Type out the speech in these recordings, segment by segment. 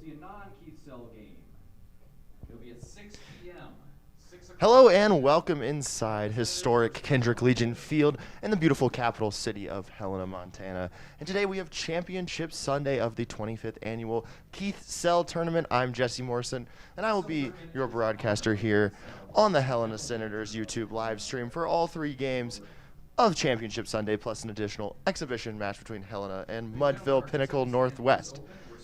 be a non-Keith Cell game. It'll be at 6 p.m. 6 o'clock. Hello and welcome inside historic Kendrick Legion Field in the beautiful capital city of Helena, Montana. And today we have Championship Sunday of the 25th Annual Keith Cell Tournament. I'm Jesse Morrison, and I will be your broadcaster here on the Helena Senators YouTube live stream for all three games of Championship Sunday, plus an additional exhibition match between Helena and Mudville Pinnacle Northwest.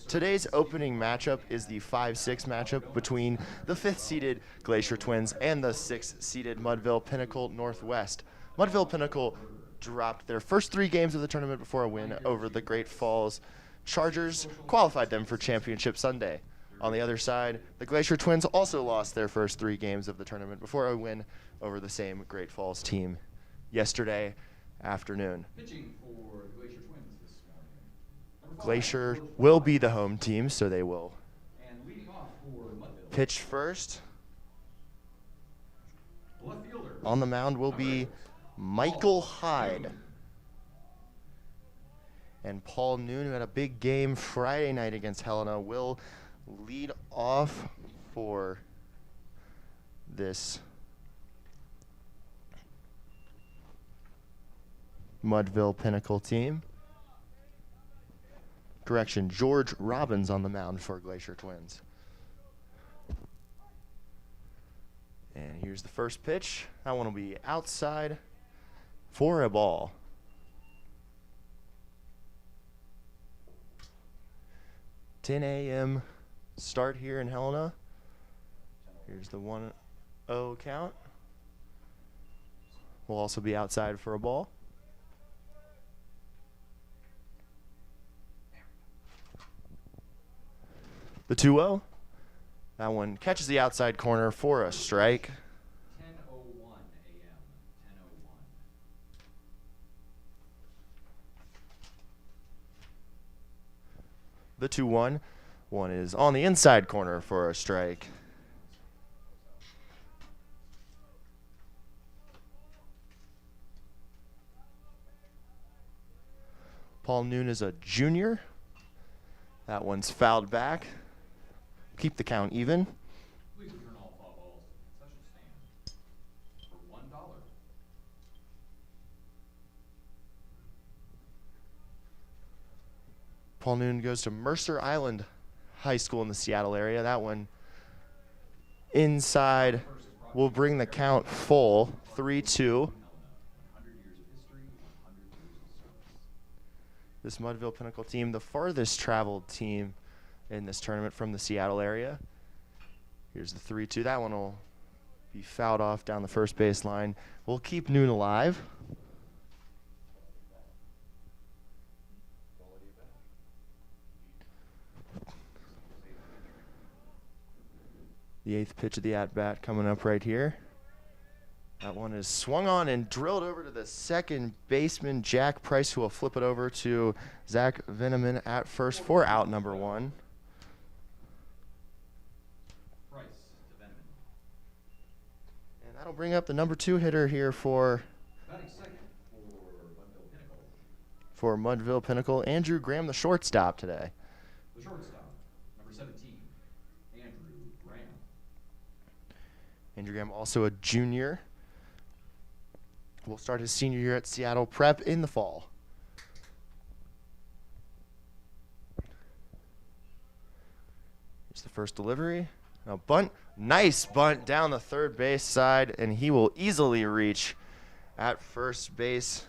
Today's opening matchup is the 5-6 matchup between the 5th-seeded Glacier Twins and the 6th-seeded Mudville Pinnacle Northwest. Mudville Pinnacle dropped their first three games of the tournament before a win over the Great Falls Chargers, qualified them for Championship Sunday. On the other side, the Glacier Twins also lost their first three games of the tournament before a win over the same Great Falls team yesterday afternoon. Pitching for the Glacier Twins this morning. Number 5, Glacier will be the home team, so they will and leading off for Mudville. pitch first. Left fielder. On the mound will be Michael Hyde. And Paul Noon, who had a big game Friday night against Helena, will lead off for this Mudville Pinnacle team. Correction, George Robbins on the mound for Glacier Twins. And here's the first pitch. That one will be outside for a ball. $10 a.m. start here in Helena. Here's the 1-0 count. Will also be outside for a ball. The 2-0. That one catches the outside corner for a strike. 10:01 a.m. 10:01. The 2-1. One is on the inside corner for a strike. Paul Noon is a junior. That one's fouled back. Keep the count even. Please return all foul balls to concession stand for $1. Paul Noon goes to Mercer Island High School in the Seattle area. That one inside will bring the count full, 3-2. Helena, 100 years of history, 100 years of service. This Mudville Pinnacle team, the farthest traveled team in this tournament from the Seattle area. Here's the 3-2. That one will be fouled off down the first base line. We'll keep Noon alive. The 8th pitch of the at-bat coming up right here. That one is swung on and drilled over to the second baseman, Jack Price, who will flip it over to Zach Veneman at first for out number 1. Price to Veneman. And that'll bring up the number 2 hitter here for Batting second for Mudville Pinnacle. Mudville Pinnacle, Andrew Graham, the shortstop today. The shortstop, number 17, Andrew Graham. Andrew Graham, also a junior, will start his senior year at Seattle Prep in the fall. Here's the first delivery. Now bunt, nice bunt down the third base side, and he will easily reach at first base.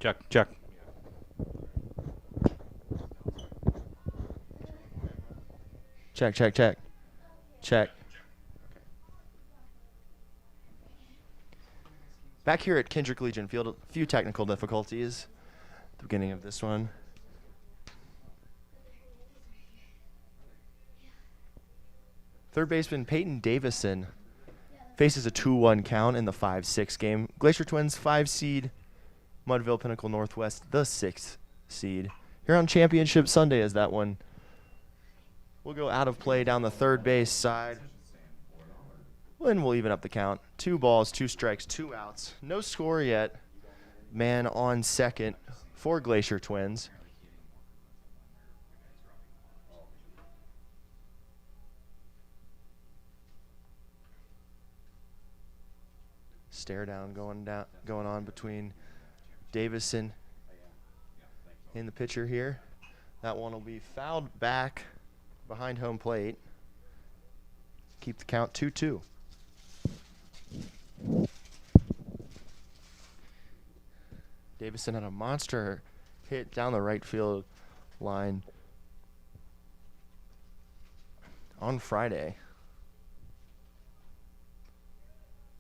Check. Check, check, check. Check. Back here at Kendrick Legion Field, a few technical difficulties at the beginning of this one. Third baseman Peyton Davison faces a 2-1 count in the 5-6 game. Glacier Twins 5 seed, Mudville Pinnacle Northwest the 6th seed. Here on Championship Sunday as that one will go out of play down the third base side. And we'll even up the count. 2 balls, 2 strikes, 2 outs. No score yet. Man on second for Glacier Twins. Stare down going on between Davison and the pitcher here. That one will be fouled back behind home plate. Keep the count 2-2. Davison had a monster hit down the right field line on Friday.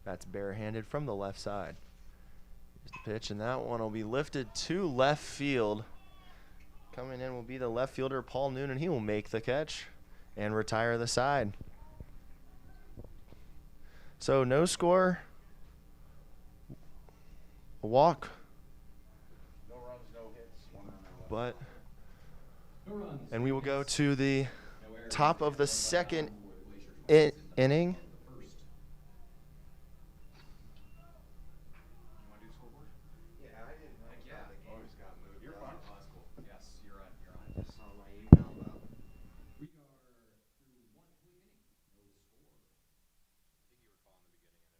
That's barehanded from the left side. Here's the pitch, and that one will be lifted to left field. Coming in will be the left fielder, Paul Noonan. He will make the catch and retire the side. So no score, a walk, No runs, no hits, 1 run left. but No runs, and we will go to the no errors. top of the 1 second down for the Glacier Twins in the inning. top of the first. You want to do the scoreboard? Yeah, I didn't know. Heck yeah. The games got moved. You're up. fine. Oh, that's cool. Yes, you're on. You're on. I just saw my email about it. We are through 1 complete inning. No score. I think you were calling the beginning and it's not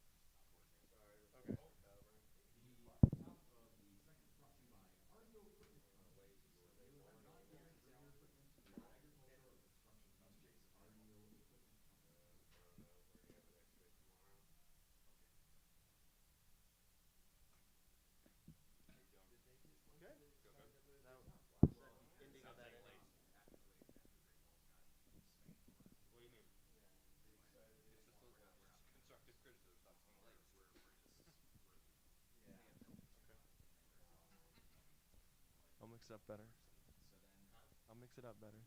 working. Sorry. The top of the second brought to you by Argo Equipment Company. They are not yet sell equipment to the agricultural or construction companies. Argo Equipment Company. I'll mix it up better. I'll mix it up better.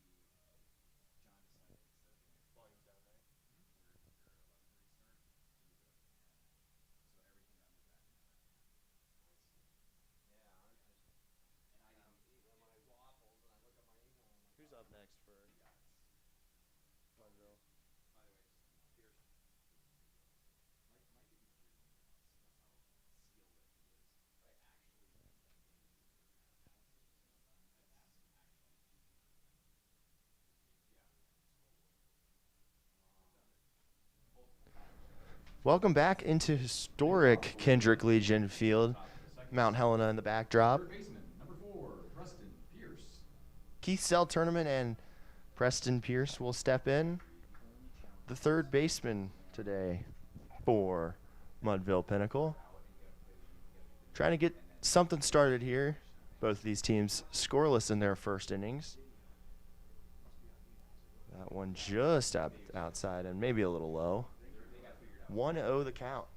Who's up next for Mudville? Welcome back into historic Kendrick Legion Field. Mount Helena in the backdrop. Third baseman, number 4, Preston Pierce. Keith Sell Tournament and Preston Pierce will step in. The third baseman today for Mudville Pinnacle. Trying to get something started here. Both of these teams scoreless in their first innings. That one just outside and maybe a little low. 1-0 the count.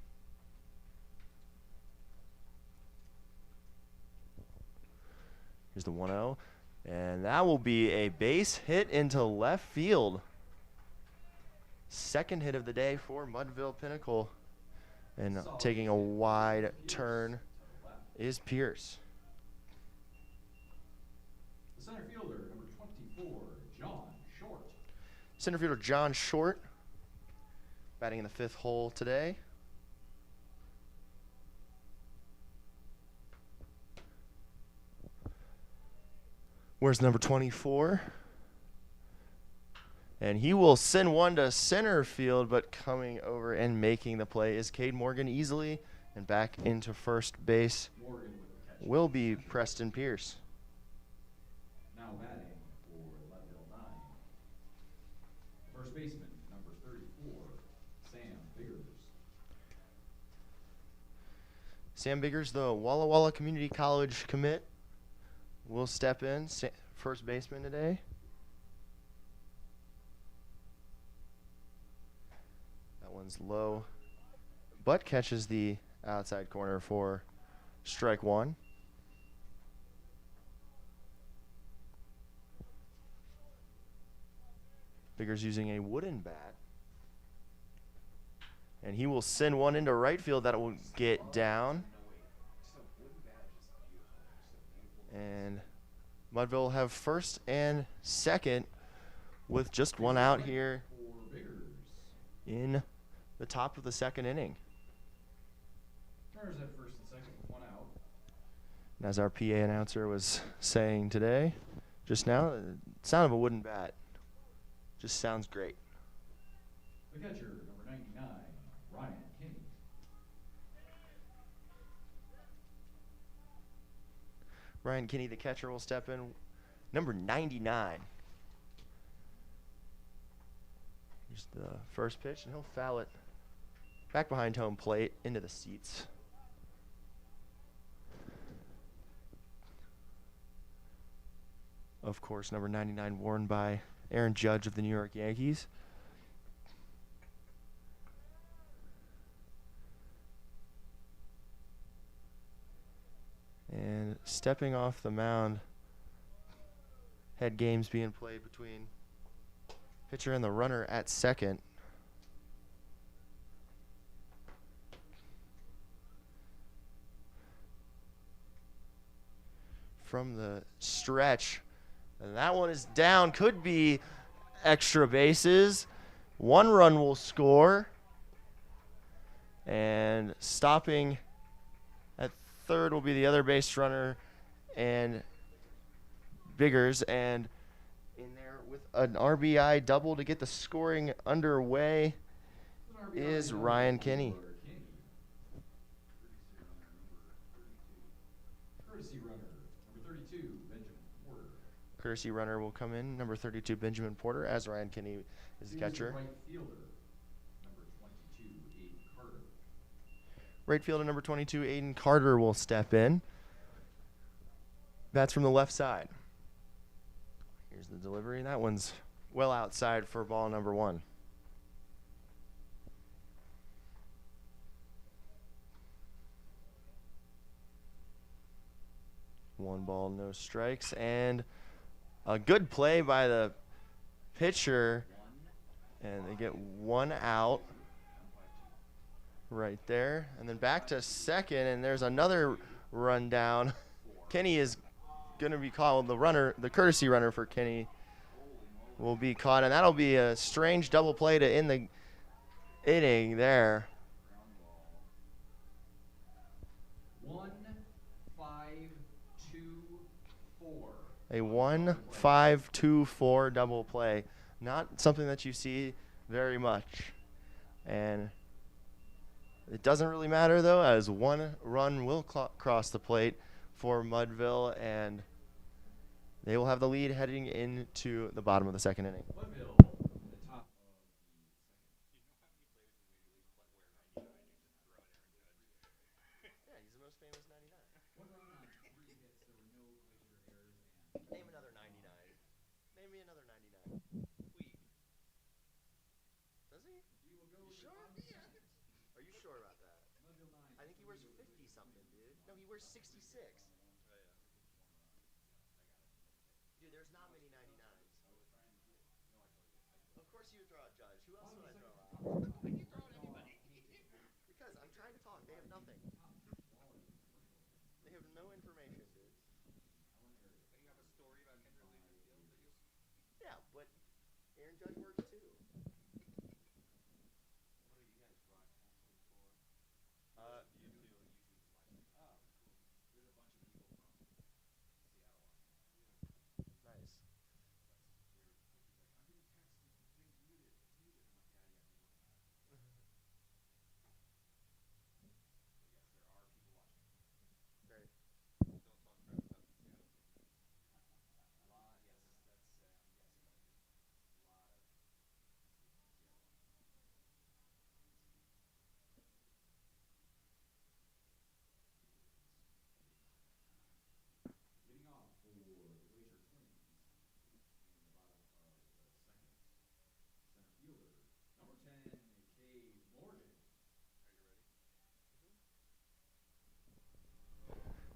Here's the 1-0. And that will be a base hit into left field. Second hit of the day for Mudville Pinnacle. And taking a wide turn is Pierce. The center fielder, number 24, John Short. Center fielder John Short batting in the 5th hole today. Where's number 24? And he will send one to center field, but coming over and making the play is Cade Morgan easily. And back into first base Morgan with the catch. will be Preston Pierce. Now batting for Mudville 9. First baseman, number 34, Sam Biggers. Sam Biggers, the Walla Walla Community College commit, will step in, first baseman today. That one's low, but catches the outside corner for strike one. Biggers using a wooden bat. And he will send one into right field that will get down. And Mudville will have first and second with just one out here in the top of the second inning. Runners at first and second with one out. And as our PA announcer was saying today, just now, the sound of a wooden bat just sounds great. The catcher, number 99, Ryan Kinney. Ryan Kinney, the catcher, will step in. Number 99. Here's the first pitch, and he'll foul it back behind home plate into the seats. Of course, number 99 worn by Aaron Judge of the New York Yankees. And stepping off the mound, had games being played between pitcher and the runner at second. From the stretch, and that one is down, could be extra bases. One run will score. And stopping at third will be the other base runner and Biggers, and in there with an RBI double to get the scoring underway is Ryan Kinney. Courtesy runner, number 32, Benjamin Porter. Courtesy runner will come in, number 32, Benjamin Porter, as Ryan Kinney is the catcher. Right fielder, number 22, Aiden Carter. Right fielder number 22, Aiden Carter, will step in. Bats from the left side. Here's the delivery. That one's well outside for ball number one. One ball, no strikes, and a good play by the pitcher, and they get one out right there, and then back to second, and there's another run down. Kenny is going to be called. The courtesy runner for Kenny will be caught, and that'll be a strange double play to end the inning there. 1-5-2-4. A 1-5-2-4 double play. Not something that you see very much. And it doesn't really matter, though, as one run will cross the plate for Mudville, and they will have the lead heading into the bottom of the second inning. Mudville, the top of the second. Yeah, he's the most famous 99. One run on 3 hits. There were no Glacier errors. Name another 99. Name me another 99. Weak. Does he? He will go You to sure? the Yeah. Are you sure about that? Mudville 9. I think he wears 50 something, dude. No, he wears 66. Dude, there's not many 99s. Of course you would throw out Judge. Who else would I throw out? Why do you throw out anybody? Because I'm trying to talk. They have nothing. They have no information, dude. You have a story about Kendrick Legion Field that you... Yeah, but Aaron Judge works too. What do you guys broadcasting for? YouTube. Oh, cool. There's a bunch of people from Seattle watching. Nice. I'm getting texts. Things muted. It's muted. I'm like, yeah, people know that. But yes, there are people watching. Great. Don't talk crap about the Seattle team. Yes, that's yes. A lot of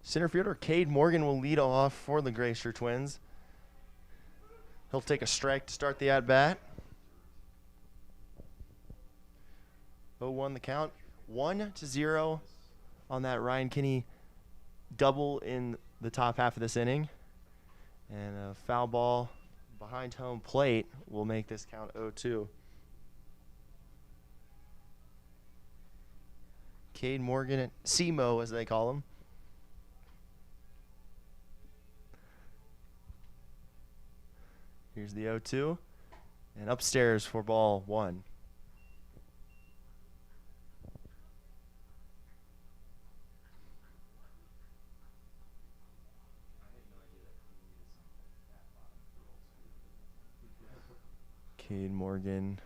Center fielder Cade Morgan will lead off for the Glacier Twins. He'll take a strike to start the at-bat. 0-1 the count. 1-0 on that Ryan Kinney double in the top half of this inning. And a foul ball behind home plate will make this count 0-2. Cade Morgan, C-Mo as they call him. Here's the 0-2. And upstairs for ball 1. Cade Morgan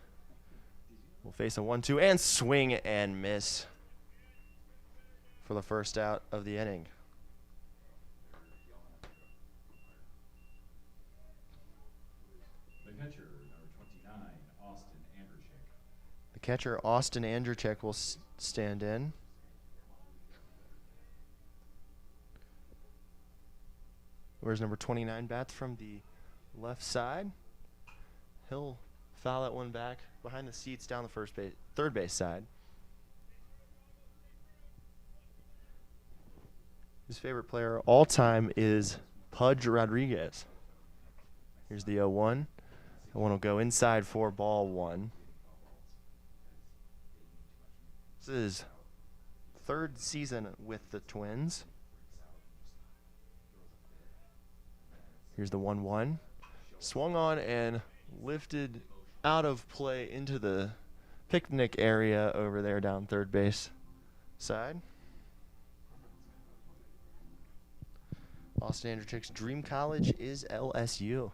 will face a 1-2 and swing and miss for the first out of the inning. The catcher, number 29, Austin Andrzejczyk. The catcher, Austin Andrzejczyk, will stand in. Where's number 29 bats from the left side? He'll foul that one back behind the seats down the third base side. His favorite player all time is Pudge Rodriguez. Here's the 0-1. That one will go inside for ball 1. This is third season with the Twins. Here's the 1-1. Swung on and lifted out of play into the picnic area over there down third base side. Austin Andrzejczyk's dream college is LSU.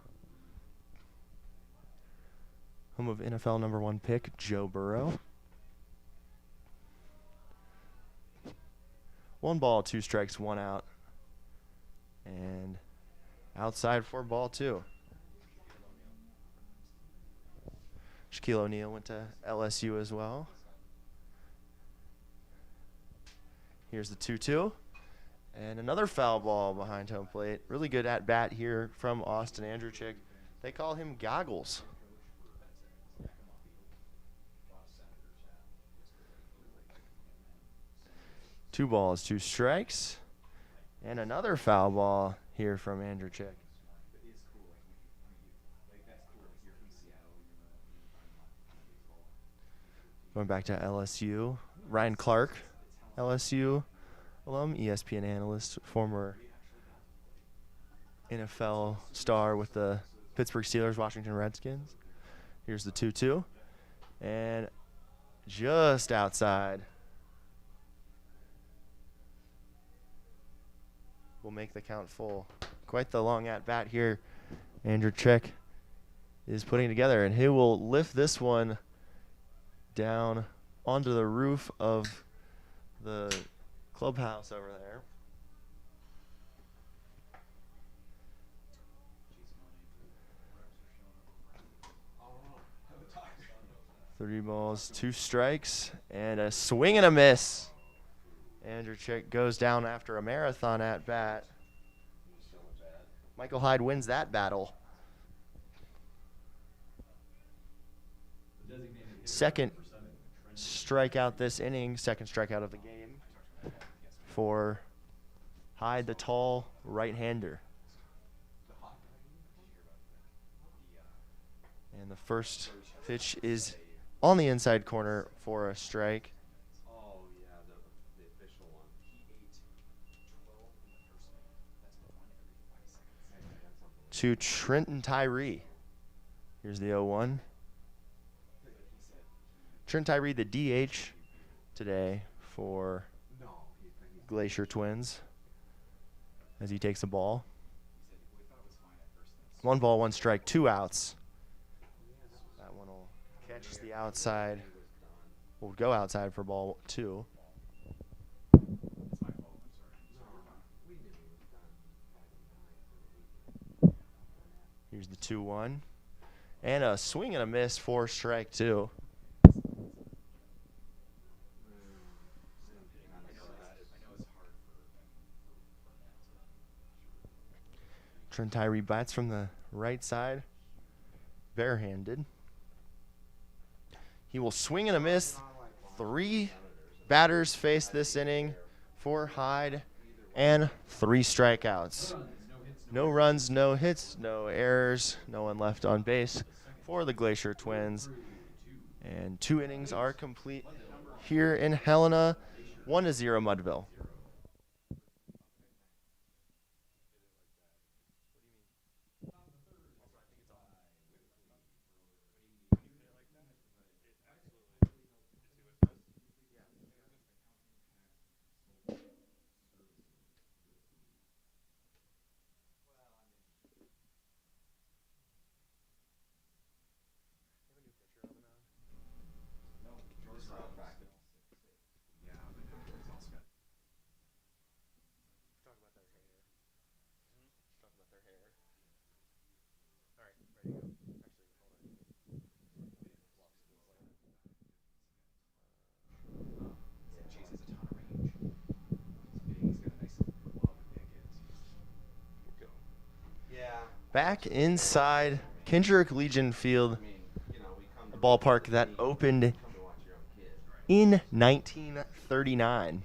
Home of NFL number 1 pick, Joe Burrow. 1 ball, 2 strikes, 1 out. And outside for ball 2. Shaquille O'Neal went to LSU as well. Here's the 2-2. And another foul ball behind home plate. Really good at bat here from Austin Andrzejczyk. They call him Goggles. 2 balls, 2 strikes. And another foul ball here from Andrzejczyk. Going back to LSU, Ryan Clark, LSU alum, ESPN analyst, former NFL star with the Pittsburgh Steelers, Washington Redskins. Here's the 2-2. And just outside. Will make the count full. Quite the long at-bat here Andrzejczyk is putting together, and he will lift this one down onto the roof of the clubhouse over there. Three balls, 2 strikes, and a swing and a miss. Andrzejczyk goes down after a marathon at bat. Michael Hyde wins that battle. Second strikeout this inning, second strikeout of the game for Hyde, the tall right-hander. And the first pitch is on the inside corner for a strike. Oh, yeah, the official one. He ate 12 in the first inning. That's one every 5 seconds. To Trenton Tyree. Here's the 0-1. Trent Tyree, the DH today for Glacier Twins as he takes a ball. 1 ball, 1 strike, 2 outs. That one will catch the outside. Will go outside for ball 2. Here's the 2-1. And a swing and a miss for strike 2. Trent Tyree bites from the right side, barehanded. He will swing and a miss. 3 batters face this inning, 4 Hyde, and 3 strikeouts. No runs, no hits, no errors, no one left on base for the Glacier Twins. And 2 innings are complete here in Helena. 1-0 Mudville. Back inside Kendrick Legion Field, a ballpark that opened in 1939.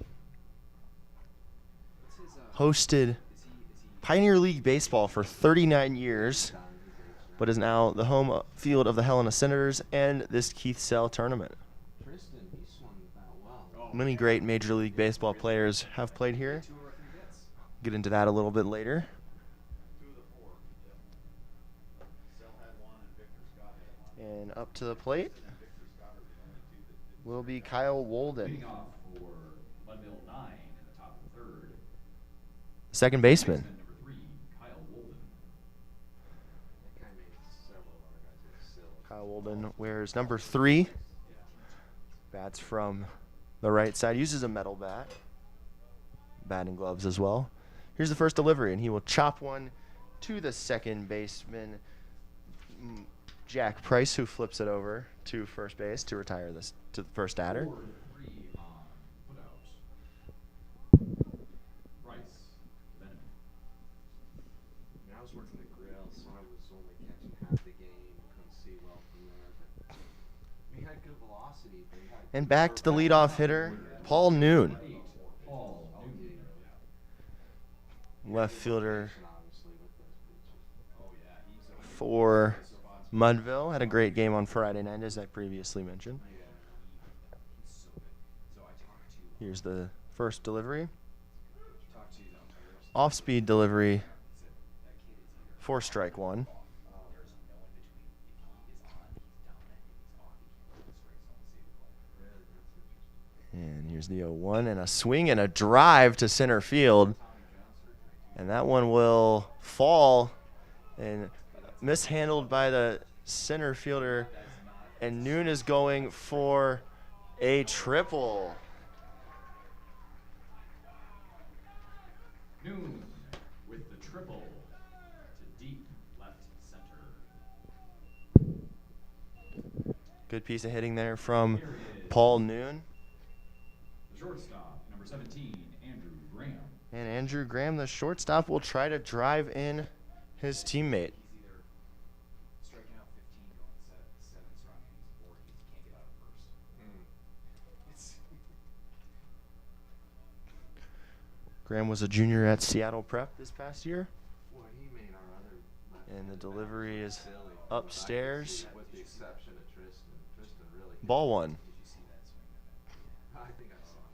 Hosted Pioneer League Baseball for 39 years, but is now the home field of the Helena Senators and this Keith Sell tournament. Many great Major League Baseball players have played here. Get into that a little bit later. And up to the plate will be Kyle Wolden, Leading off for Mudville 9 in the top of the third. second baseman. Baseman number 3, Kyle Wolden. That guy made several of our guys look silly. Kyle Wolden wears number 3. Bats from the right side. Uses a metal bat. Batting gloves as well. Here's the first delivery, and he will chop one to the second baseman, Jack Price, who flips it over to first base to retire this to the first batter. 4-3 on putouts. Price, Venom. I mean, I was working the grill, so I was only catching half the game. Couldn't see well from there, but we had good velocity. But he had And good back to the curve. leadoff hitter, Paul Noon. 8, Paul Newton. Left fielder Obviously, with those pitches. Oh yeah, he's for Mudville. Had a great game on Friday night, as I previously mentioned. he's so good. So I talked to Here's the first delivery. talked to Off-speed delivery that kid is either for strike 1. there's no in between. If he is on, he's dominant. If he's off, he can't throw the strike zone and save the ball. Really, that's interesting. And here's the 0-1 and a swing and a drive to center field. And that one will fall and mishandled by the center fielder. And Noon is going for a triple. Noon with the triple to deep left center. Good piece of hitting there from Paul Noon. The shortstop, number 17, Andrew Graham. And Andrew Graham, the shortstop, will try to drive in his teammate. He's either striking out 15, going 7 strong innings, or he can't get out of first. It's Graham was a junior at Seattle Prep this past year. Boy, he made our other left And the fielder delivery is silly. upstairs. With the exception of Tristan. Tristan really. Ball 1. Did you see that swing at that? I think I saw it.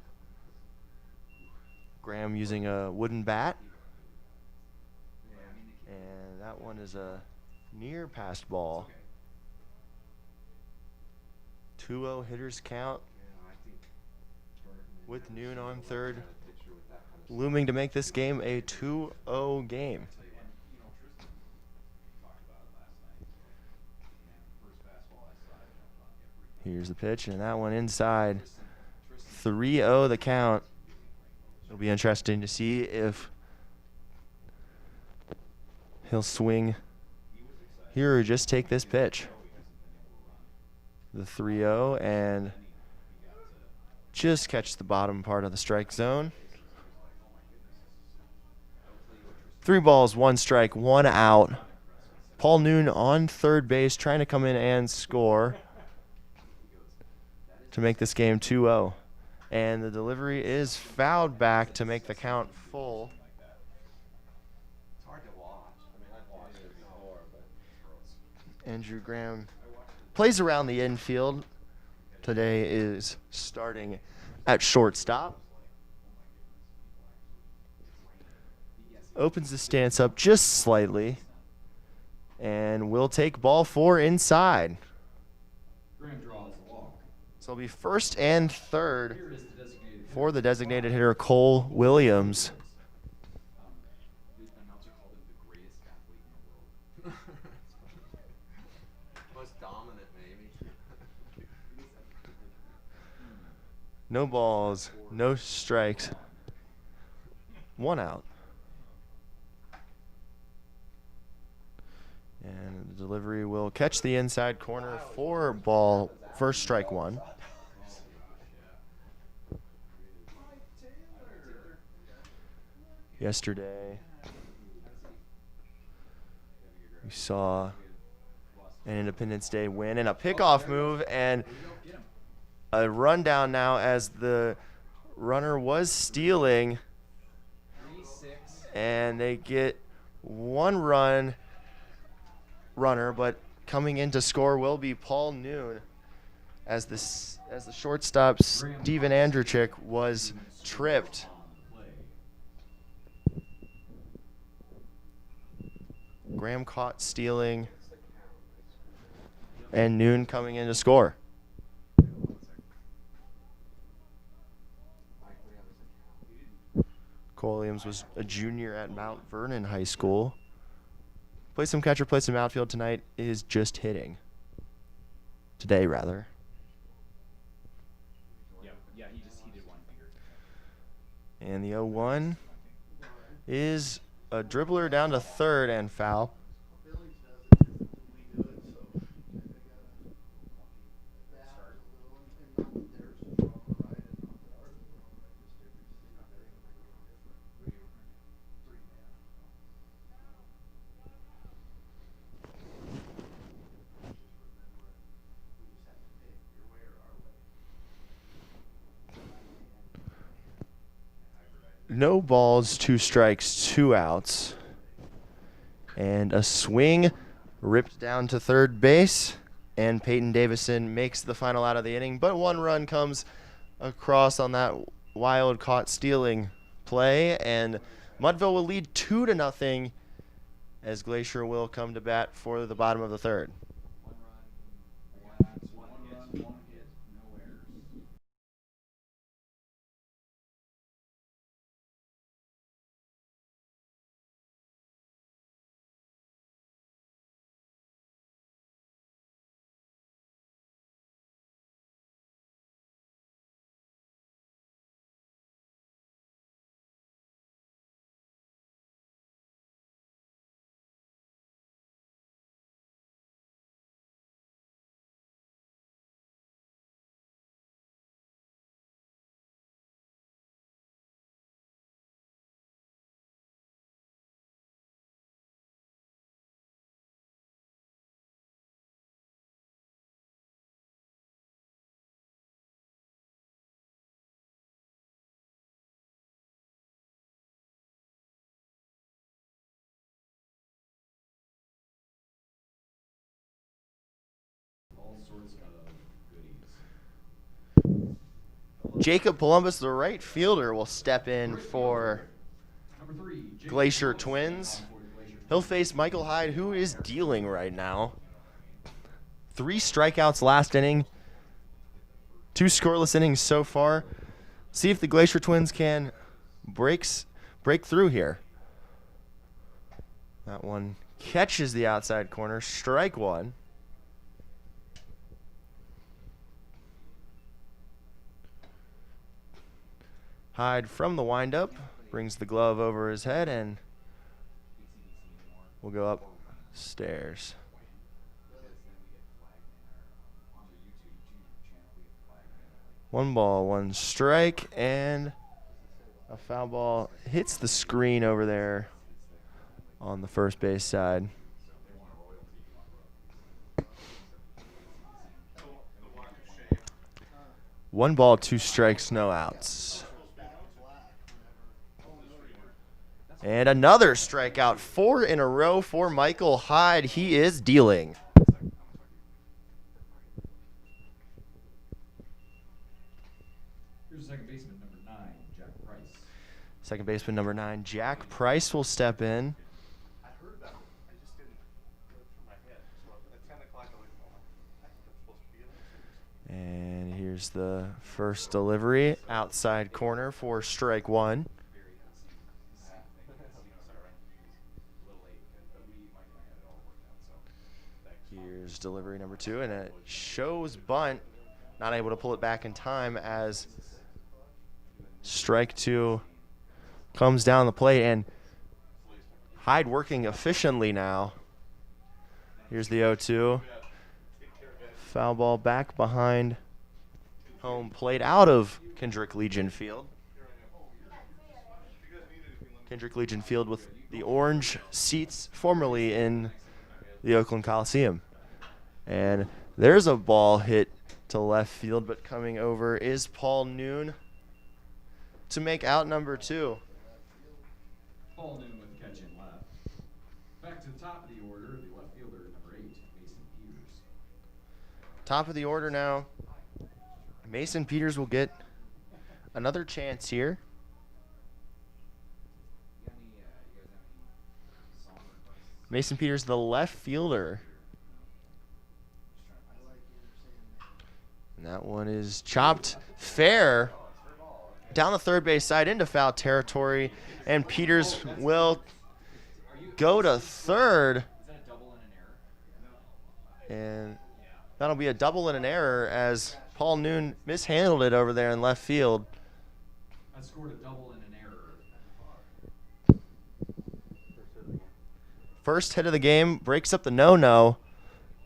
Graham using a wooden bat. Yeah. And that one is a near past ball. Okay. 2-0 hitters count. Yeah, I think Burton and With Anderson Noon on will third, have a picture with that kind of looming to make this game a 2-0 game. Tell you what, you know, Tristan, we talked about it last night. Man, first fastball I saw, I jumped on every. Here's the pitch, and that one inside. Tristan 3-0 the count. It'll be interesting to see if he'll swing here or just take this pitch. The 3-0 and just catch the bottom part of the strike zone. 3 balls, 1 strike, 1 out. Paul Noon on third base trying to come in and score to make this game 2-0. And the delivery is fouled back to make the count full. It's hard to watch. I mean, I've watched it before, but Andrew Graham plays around the infield. Today is starting at shortstop. Opens the stance up just slightly. And will take ball 4 inside. Graham draws the walk. So it'll be first and third Here is the designated for the designated hitter, Cole Williams. The announcer called him the greatest athlete in the world. most dominant, maybe. No balls, no strikes. 1 out. And the delivery will catch the inside corner for ball, first strike 1. Yesterday, we saw an Independence Day win and a pickoff move and a rundown now as the runner was stealing. 3-6. And they get 1 runner, but coming in to score will be Paul Noon as the shortstop Steven Andrechik was tripped. Graham caught stealing, and Noon coming in to score. Cole Williams was a junior at Mount Vernon High School. Play some catcher, play some outfield tonight, is just hitting. Today, rather. Yeah, he did one finger. And the 0-1 is a dribbler down to third and foul. No balls, 2 strikes, 2 outs. And a swing ripped down to third base. And Peyton Davison makes the final out of the inning. But 1 run comes across on that wild caught stealing play. And Mudville will lead 2-0 as Glacier will come to bat for the bottom of the third. One hit, no errors. All sorts of goodies. Jacob Columbus, the right fielder, will step in for Number 3, Jacob Glacier Columbus, Twins. for the Glacier He'll face Michael Hyde, who is dealing right now. 3 strikeouts last inning. 2 scoreless innings so far. See if the Glacier Twins can break through here. That one catches the outside corner. Strike 1. Hyde from the windup brings the glove over his head and will go upstairs. 1 ball, 1 strike, and a foul ball hits the screen over there on the first base side. One ball, 2 strikes, no outs. And another strikeout, 4 in a row for Michael Hyde. He is dealing. Here's second baseman number 9, Jack Price. Second baseman number 9, Jack Price, will step in. I heard that. I just didn't go through my head. So at 10 o'clock, I was like, oh, I'm supposed to be in this. And here's the first delivery, outside corner for strike 1. Here's delivery number 2, and it shows bunt. Not able to pull it back in time as strike 2 comes down the plate, and Hyde working efficiently now. Here's the 0-2. Foul ball back behind home plate out of Kendrick Legion Field. Kendrick Legion Field with the orange seats formerly in the Oakland Coliseum. And there's a ball hit to left field, but coming over is Paul Noon to make out number 2. Paul Noon with the catch in left. Back to the top of the order, the left fielder, number 8, Mason Peters. Top of the order now. Mason Peters will get another chance here. Mason Peters, the left fielder. And that one is chopped fair down the third base side into foul territory. And Peters will go to third. And that'll be a double and an error as Paul Noon mishandled it over there in left field. I scored a double and an error. First hit of the game breaks up the no-no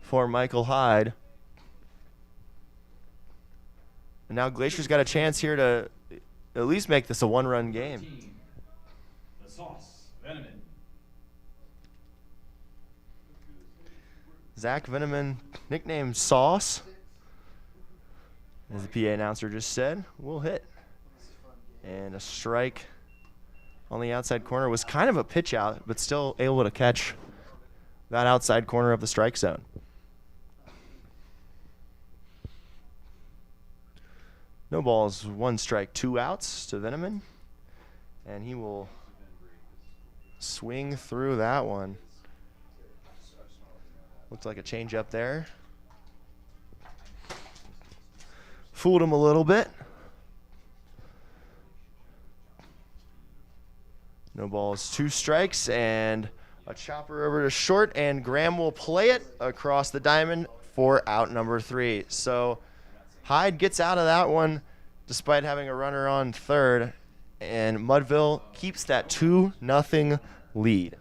for Michael Hyde. And now Glacier's got a chance here to at least make this a one-run game. 13, the Sauce, Veneman. Zach Veneman, nicknamed Sauce, as the PA announcer just said, will hit. And a strike on the outside corner was kind of a pitch out, but still able to catch that outside corner of the strike zone. No balls, 1 strike, 2 outs to Veneman. And he will swing through that one. Looks like a change up there. Fooled him a little bit. No balls, 2 strikes, and a chopper over to short, and Graham will play it across the diamond for out number 3. So Hyde gets out of that one despite having a runner on third, and Mudville keeps that 2-0 lead.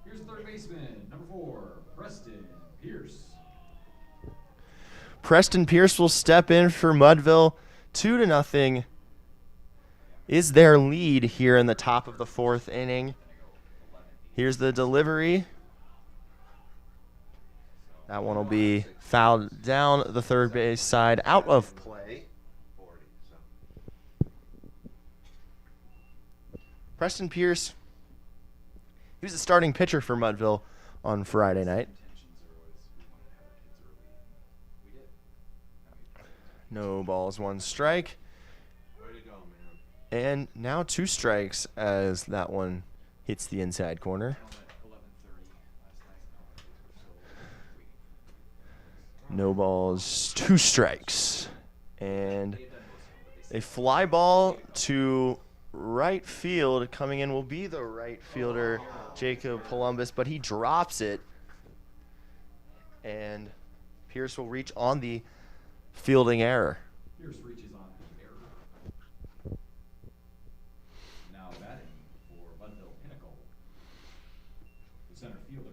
Here's third baseman, number 4, Preston Pierce. Preston Pierce will step in for Mudville. 2-0 is their lead here in the top of the 4th inning. Here's the delivery. That one will be fouled down the third base side, out of play. 40. So Preston Pierce, he was the starting pitcher for Mudville on Friday night. Intentions are always we wanted to have our kids early, and we did. I mean, No balls, one strike. way to go, man. And now 2 strikes as that one hits the inside corner. at 11:30 last night. So waiting. No balls, 2 strikes. And They had done most of them, but they a fly ball to right field. Coming in will be the right fielder, Jacob Columbus, but he drops it. And Pierce will reach on the fielding error. Pierce reaches on the error. Now batting for Mudville Pinnacle, the center fielder,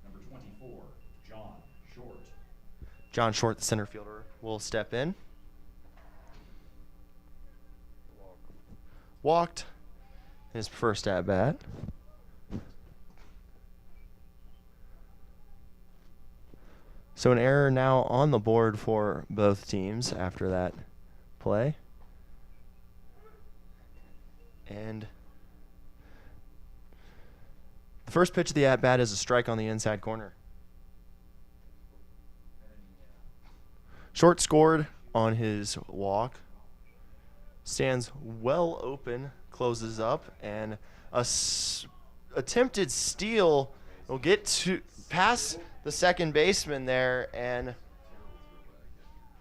number 24, John Short. John Short, the center fielder, will step in. Walked his first at bat. So an error now on the board for both teams after that play. And the first pitch of the at bat is a strike on the inside corner. Short scored on his walk. Stands well open, closes up, and attempted steal will get to past the second baseman there, and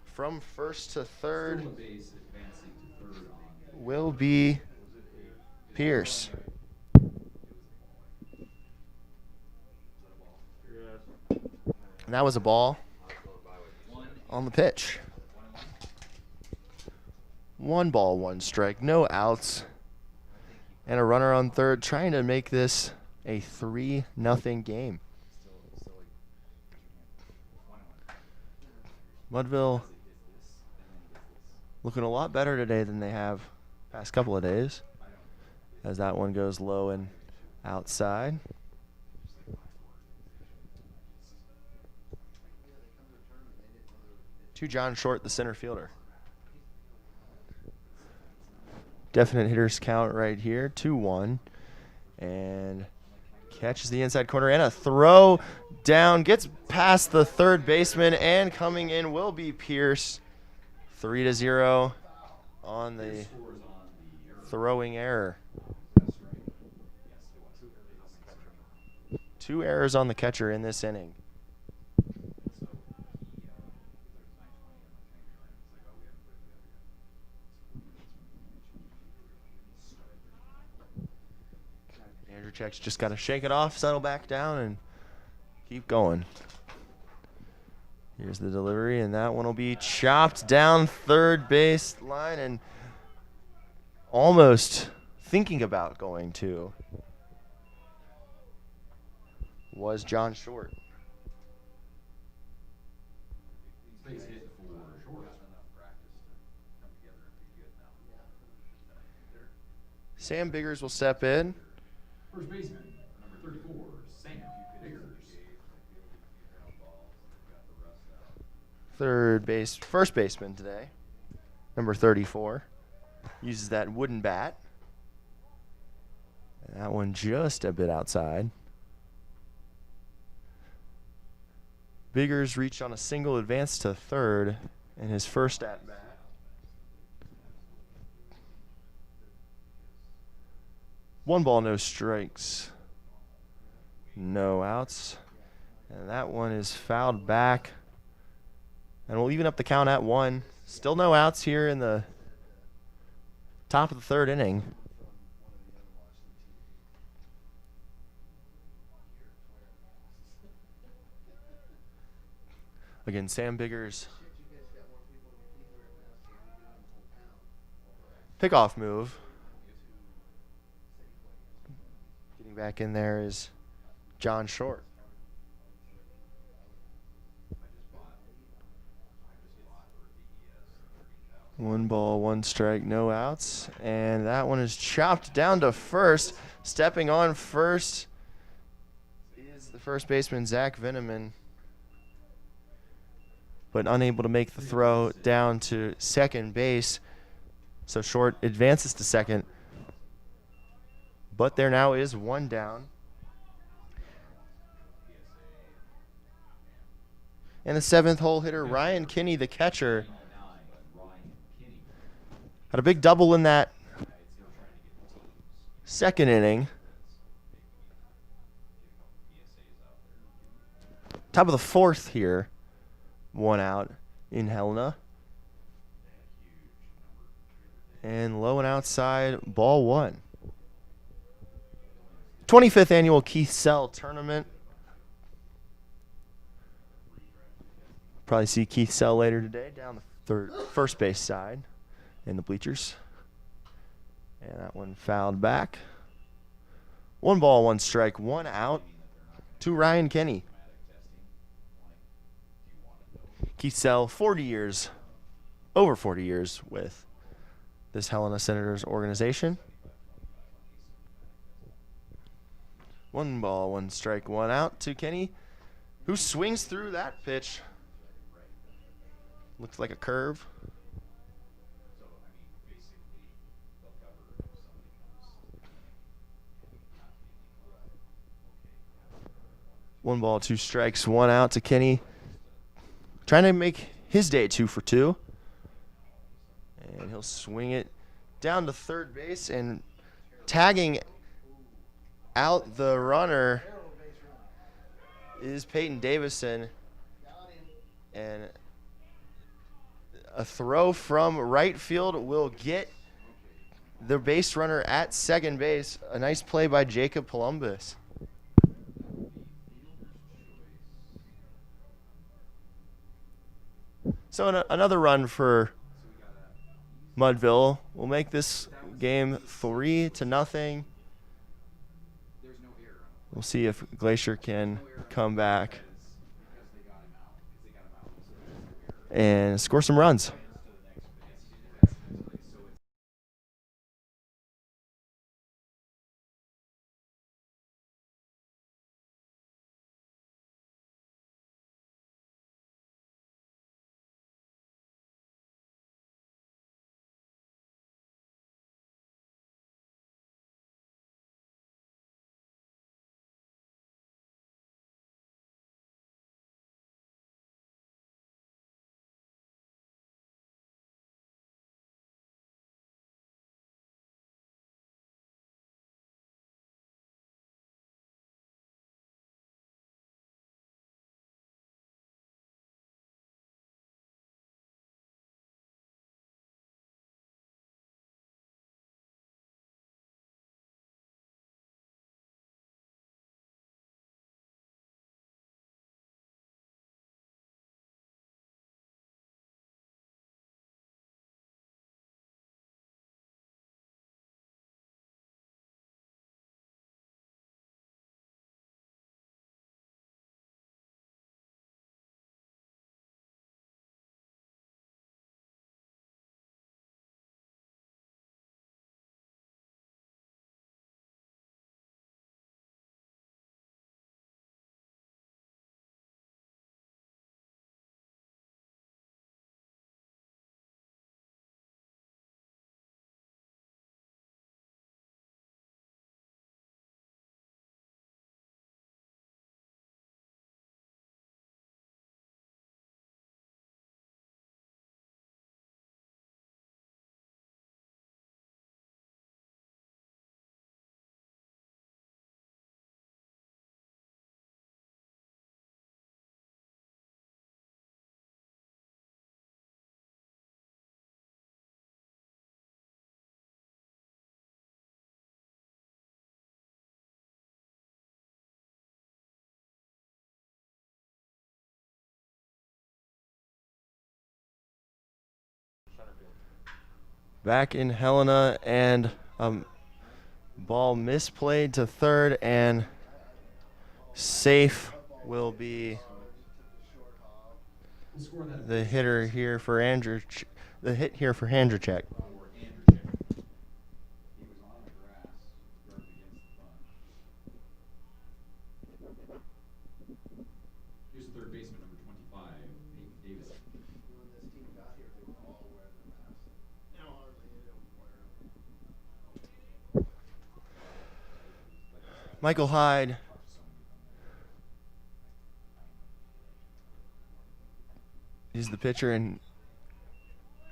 from first to third Still a base advancing to third on. will be Pierce. And that was a ball on the pitch. 1 ball, 1 strike, no outs, and a runner on third, trying to make this a 3-0 game. Mudville looking a lot better today than they have past couple of days, as that one goes low and outside. To John Short, the center fielder. Definite hitters count right here, 2-1. And catches the inside corner and a throw down, gets past the third baseman, and coming in will be Pierce. 3-0 on the Scores on the error. throwing error. That's right. Yes, it was. 2 errors on the catcher in this inning. So he, there was 9:20 on the thing, and it's like, oh, we haven't put it together yet. Andrew Check's just got to shake it off, settle back down, and keep going. Here's the delivery, and that one will be chopped down third base line and almost thinking about going to was John Short. Base hit for Short. Enough practice to come together and be good now. Sam Biggers will step in. First baseman, number 34, Sam Biggers. First baseman today, number 34. Uses that wooden bat. And that one just a bit outside. Biggers reached on a single advance to third in his first at bat. One ball, no strikes, no outs. And that one is fouled back. And we'll even up the count at 1. Still no outs here in the top of the third inning. Again, Sam Biggers. Pickoff move. Getting back in there is John Short. 1 ball, 1 strike, no outs. And that one is chopped down to first. Stepping on first is the first baseman, Zach Veneman. but unable to make the throw down to second base. So short advances to second. But there now is one down. And the seventh hole hitter, Ryan Kinney, the catcher, had a big double in that second inning. Top of the fourth here. One out in Helena. And low and outside, ball one. 25th annual Keith Sell tournament. Probably see Keith Sell later today down the first base side in the bleachers. And that one fouled back. 1 ball, 1 strike, 1 out to Ryan Kinney. Keith Sell, 40 years, over 40 years with this Helena Senators organization. 1 ball, 1 strike, 1 out to Kinney, who swings through that pitch. Looks like a curve. One ball, 2 strikes, 1 out to Kinney. Trying to make his day 2 for 2. And he'll swing it down to third base, and tagging out the runner is Peyton Davison. And a throw from right field will get the base runner at second base. A nice play by Jacob Columbus. So another run for Mudville will make this game 3-0. We'll see if Glacier can come back and score some runs. Back in Helena, and ball misplayed to third, and safe will be the hitter here for Andrew. The hit here for Handrachek. Here's third baseman, number 25, Davis. Michael Hyde is the pitcher, and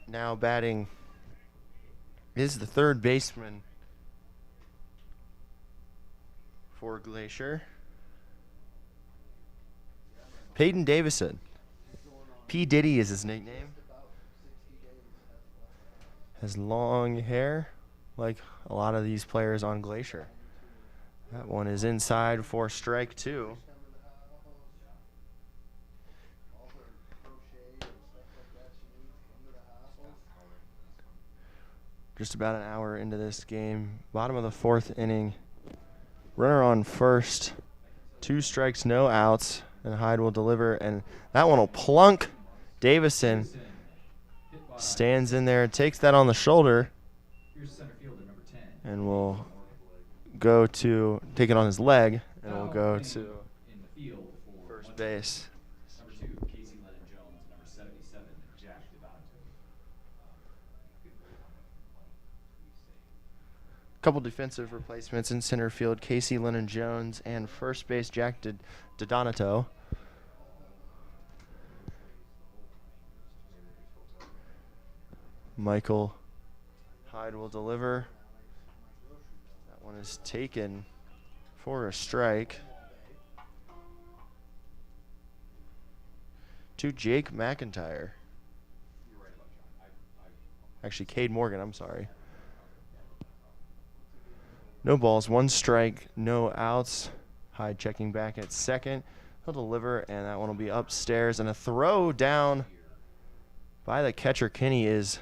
now batting is the third baseman for Glacier. Peyton Davison. P. Diddy is his nickname. Has long hair, like a lot of these players on Glacier. That one is inside for strike 2. Just about an hour into this game. Bottom of the 4th inning. Runner on first. 2 strikes, no outs. And Hyde will deliver. And that one will plunk. Davison stands in there, takes that on the shoulder. And will go to, take it on his leg. And will go to first base. Couple defensive replacements in center field, Casey Lennon-Jones, and first base Jack DiDonato. Michael Hyde will deliver. That one is taken for a strike. To Jake McIntyre. Actually, Cade Morgan, I'm sorry. No balls, 1 strike, no outs. Hyde checking back at second. He'll deliver, and that one will be upstairs. And a throw down by the catcher, Kenny, is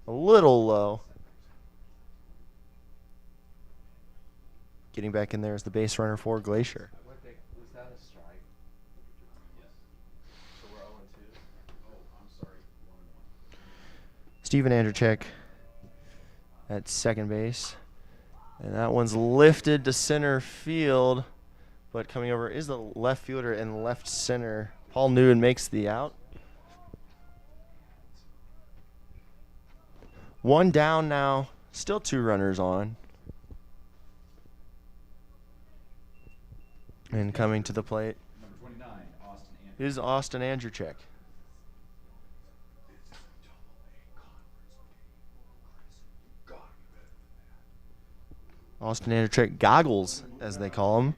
a little low. Getting back in there is the base runner for Glacier. Was that a strike? Yes. So we're 0-2. Oh, I'm sorry. 1-1. Steven Andrzejczyk at second base. And that one's lifted to center field. But coming over is the left fielder in left center. Paul Newton makes the out. 1 down now. Still 2 runners on. And coming to the plate Number 29, Austin Andrews. is Austin Andrzejczyk. Austin Andrzejczyk goggles, as they call him.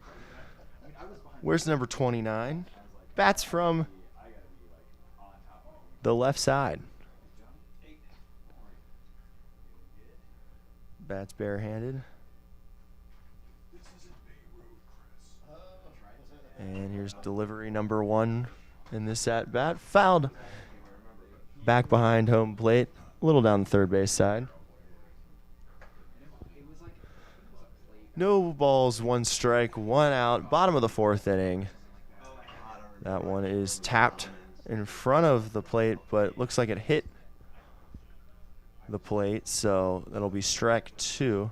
Where's number 29? Bats from the left side. Bats barehanded. And here's delivery number 1 in this at bat. Fouled back behind home plate, a little down the third base side. No balls, 1 strike, 1 out. Bottom of the 4th inning. That one is tapped in front of the plate, but looks like it hit the plate, so that'll be strike 2.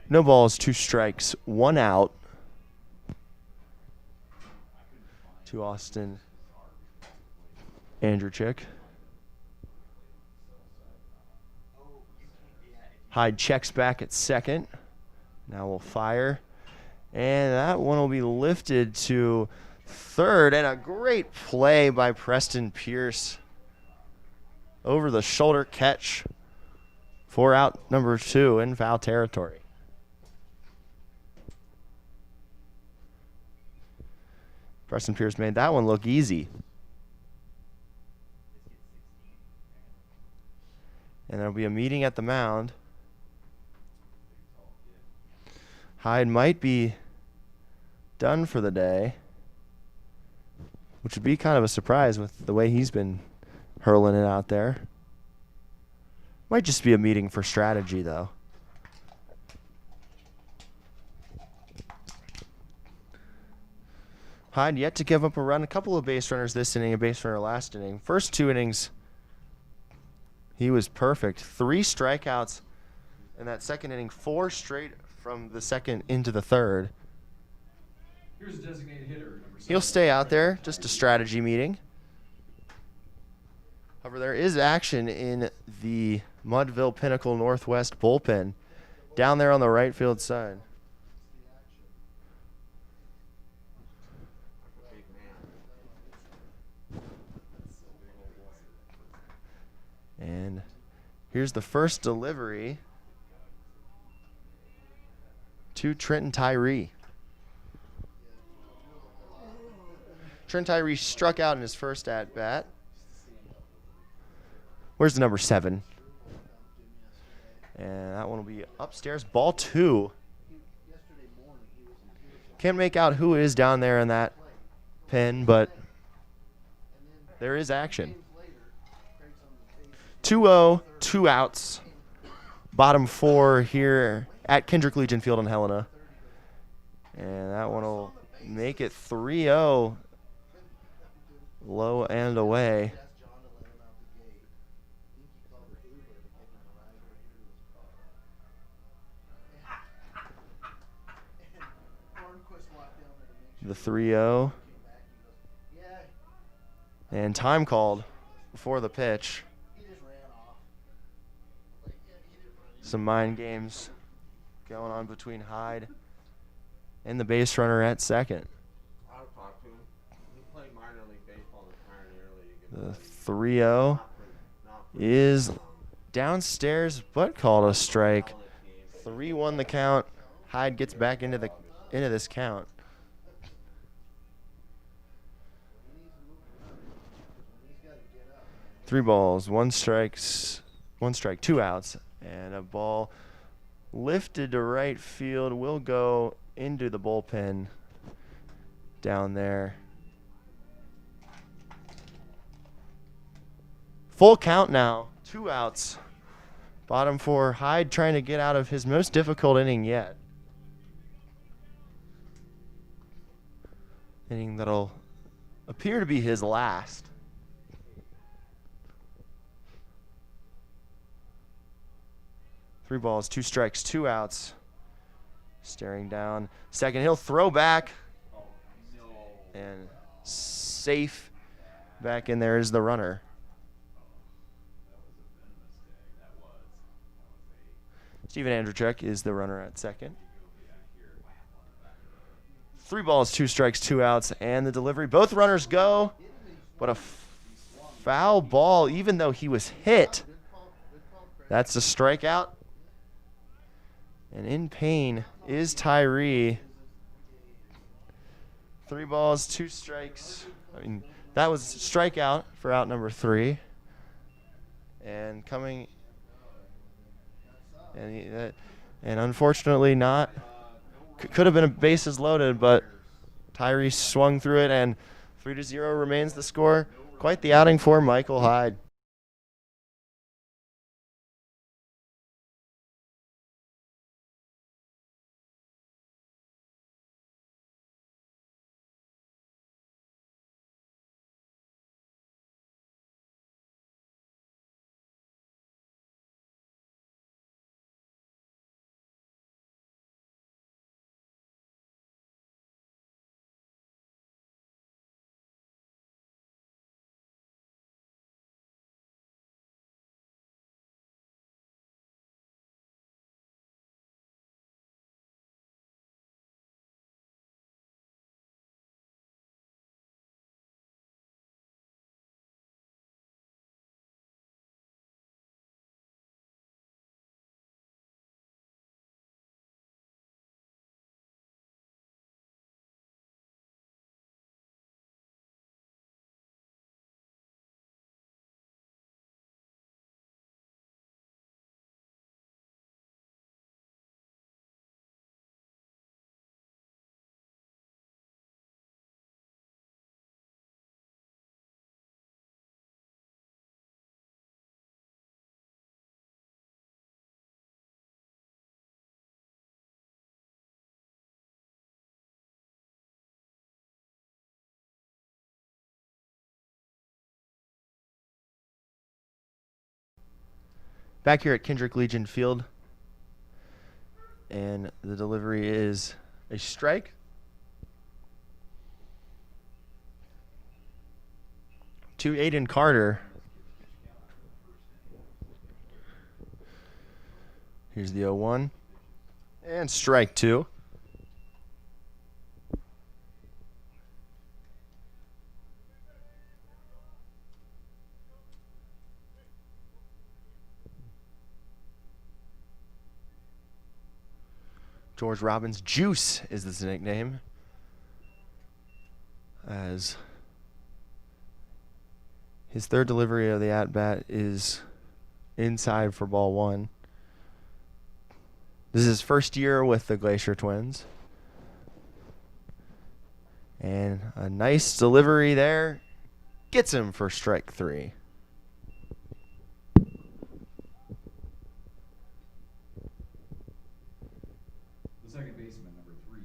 No balls, 2 strikes, 1 out. To Austin Andrzejczyk. Hyde checks back at second. Now we'll fire. And that one will be lifted to third. And a great play by Preston Pierce. Over the shoulder catch for out number 2 in foul territory. Preston Pierce made that one look easy. And there'll be a meeting at the mound. Hyde might be done for the day, which would be kind of a surprise with the way he's been hurling it out there. Might just be a meeting for strategy, though. Hyde yet to give up a run. A couple of base runners this inning, a base runner last inning. First 2 innings, he was perfect. 3 strikeouts in that second inning, 4 straight from the second into the third. Here's a designated hitter. Number He'll 7. stay out there, just a strategy meeting. However, there is action in the Mudville Pinnacle Northwest bullpen down there on the right field side. Big man. And here's the first delivery to Trenton Tyree. Trent Tyree struck out in his first at-bat. Where's the number 7? And that one will be upstairs. Ball 2. Can't make out who is down there in that pen, but there is action. 2-0, 2 outs. Bottom 4 here at Kendrick Legion Field in Helena. And that one will make it 3-0. Low and away. The 3-0. And time called before the pitch. Some mind games going on between Hyde and the base runner at second. I'll talk to him. He played minor league baseball in the Pioneer League. The 3-0 is downstairs, but called a strike. 3-1 the count. Hyde gets back into this count. Three balls, one strike, 2 outs, and a ball lifted to right field will go into the bullpen down there. Full count now, 2 outs. Bottom 4, Hyde trying to get out of his most difficult inning yet. Inning that'll appear to be his last. Three balls, 2 strikes, 2 outs. Staring down. Second, he'll throw back. And safe. Back in there is the runner. Steven Andrzejczyk is the runner at second. 3 balls, 2 strikes, 2 outs, and the delivery. Both runners go, but a foul ball, even though he was hit. That's a strikeout. And in pain is Tyree. 3 balls, 2 strikes. I mean, that was a strikeout for out number 3. And coming, and unfortunately not. Could have been a bases loaded, but Tyree swung through it, and 3-0 remains the score. Quite the outing for Michael Hyde. Back here at Kendrick Legion Field, and the delivery is a strike. To Aiden Carter. Here's the 0-1. And strike 2. George Robbins Juice is his nickname, as his third delivery of the at-bat is inside for ball 1. This is his first year with the Glacier Twins. And a nice delivery there gets him for strike 3. The second baseman, number 3,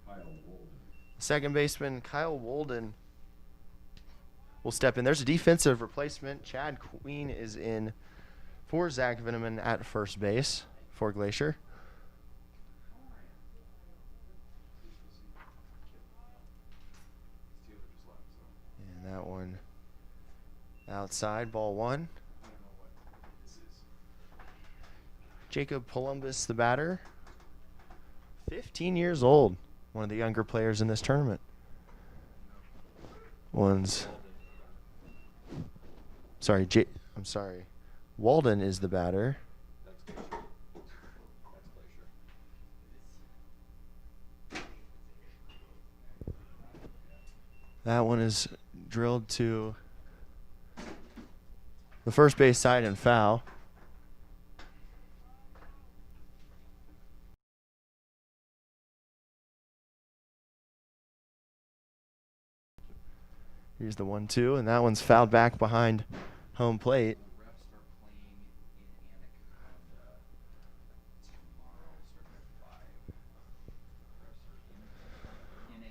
Kyle Walden. Second baseman Kyle Walden will step in. There's a defensive replacement. Chad Queen is in for Zach Veneman at first base for Glacier. And that one outside, ball 1. Jacob Columbus, the batter. 15 years old. One of the younger players in this tournament. I'm sorry. Walden is the batter. That one is drilled to the first base side and foul. Here's the 1-2, and that one's fouled back behind home plate.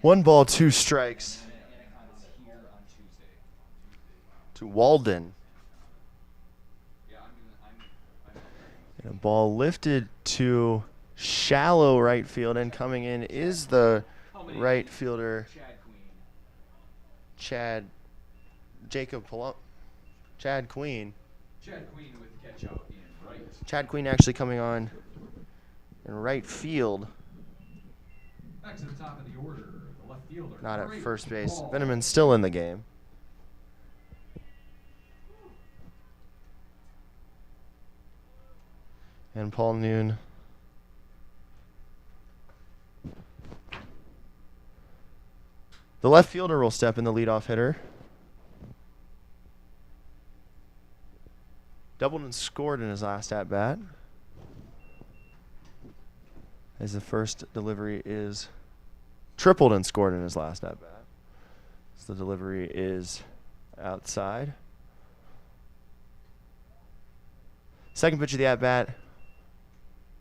One ball, 2 strikes to Walden. And a ball lifted to shallow right field, and coming in is the right fielder, Chad Queen. Chad Queen with the catch out in right. Chad Queen actually coming on in right field. Back to the top of the order, the left fielder. Not at Great first base. ball. Veneman's still in the game. And Paul Noon the left fielder will step in, the leadoff hitter. Doubled and scored in his last at-bat, as the first delivery is tripled and scored in his last at-bat. So the delivery is outside. Second pitch of the at-bat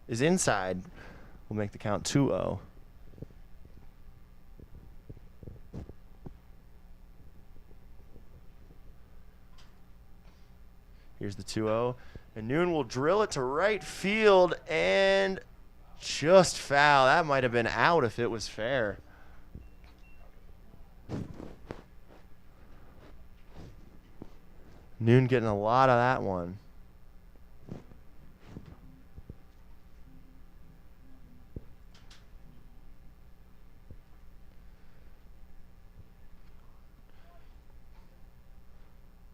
is inside. We'll make the count 2-0. Here's the 2-0. And Noon will drill it to right field and just foul. That might have been out if it was fair. Noon getting a lot of that one.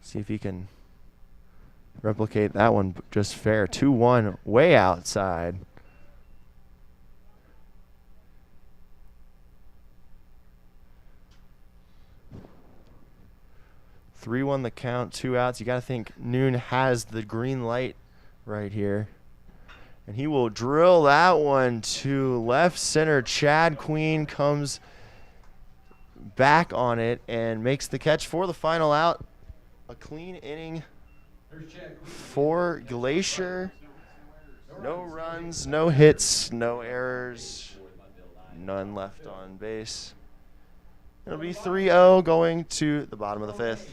See if he can replicate that one just fair. 2-1 way outside. Three won the count, 2 outs. You got to think Noon has the green light right here. And he will drill that one to left center. Chad Queen comes back on it and makes the catch for the final out. A clean inning for Glacier. No runs, no hits, no errors, none left on base. It'll be 3-0 going to the bottom of the 5th.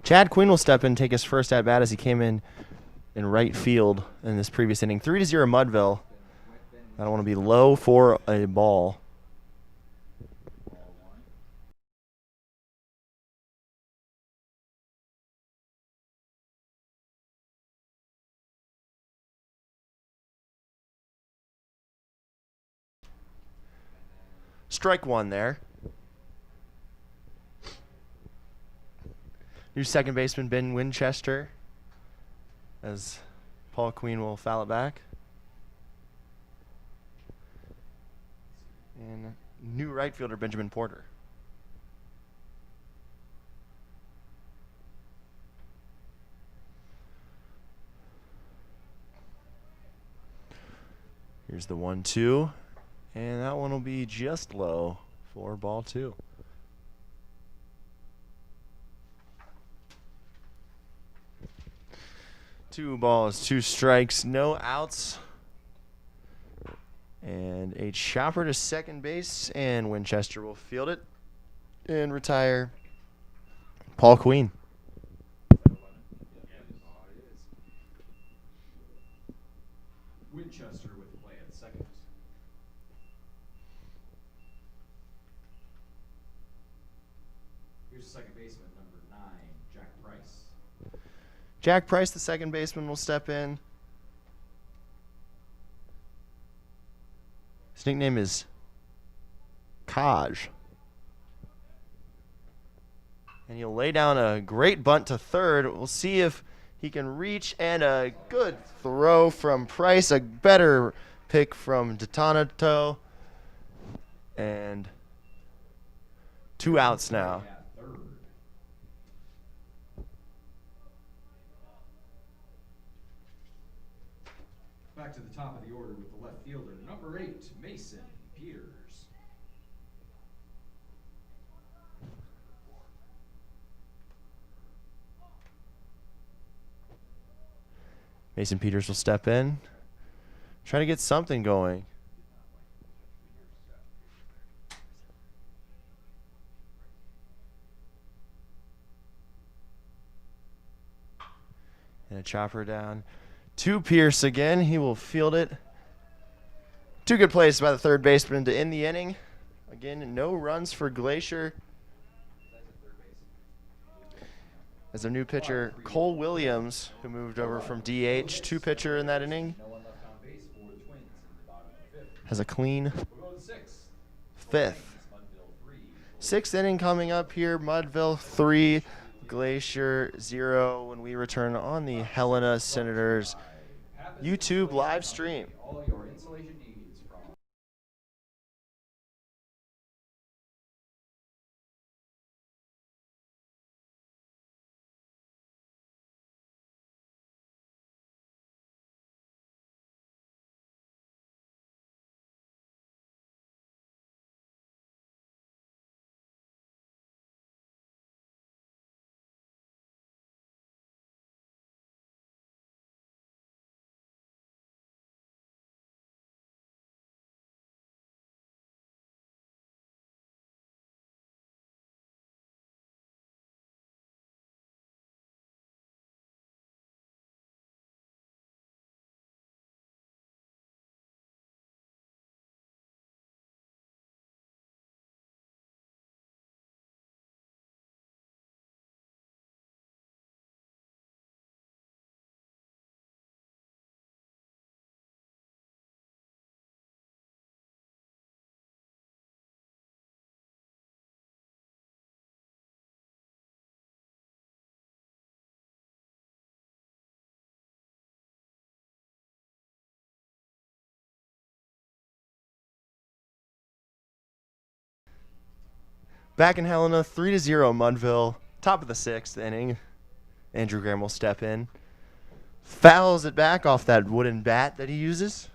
Chad Quinn will step in and take his first at bat as he came in right field in this previous inning. 3-0 Mudville. I don't want to be low for a ball. Strike one there. New second baseman Ben Winchester as Paul Queen will foul it back. And new right fielder Benjamin Porter. Here's the 1-2. And that one will be just low for ball two. Two balls, two strikes, no outs. And a chopper to second base, and Winchester will field it and retire Paul Queen. Winchester with play at second. Here's second baseman number 9, Jack Price. Jack Price, the second baseman, will step in. His nickname is Kaj. And he'll lay down a great bunt to third. We'll see if he can reach, and a good throw from Price. A better pick from Detanato. And 2 outs now. At third. Back to the top of the order with the left fielder, number 8, Mason Peters. Mason Peters will step in. Try to get something going. And a chopper down to Pierce again. He will field it. 2 good plays by the third baseman to end the inning. Again, no runs for Glacier. As their new pitcher, Cole Williams, who moved over from DH to pitcher in that inning, No one left on base for the Twins in the bottom of the 5th. has a clean We'll go to the 6th. 5th. Mudville 3. 6th inning coming up here. Mudville 3, Glacier 0 when we return on the Helena Senators YouTube live stream. All your insulation needs from Back in Helena, 3-0 Mudville. Top of the 6th inning. Andrew Graham will step in. Fouls it back off that wooden bat that he uses.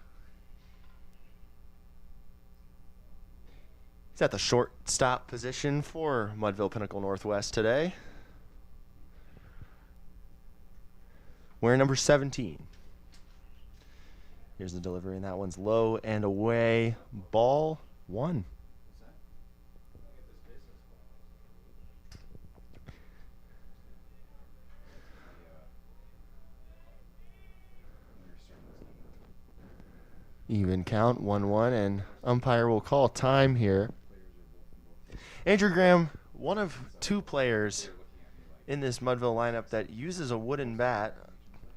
He's at the shortstop position for Mudville Pinnacle Northwest today. Wearing number 17. Here's the delivery, and that one's low and away. Ball 1. Even count, 1-1, and umpire will call time here. Andrew Graham, one of two players in this Mudville lineup that uses a wooden bat.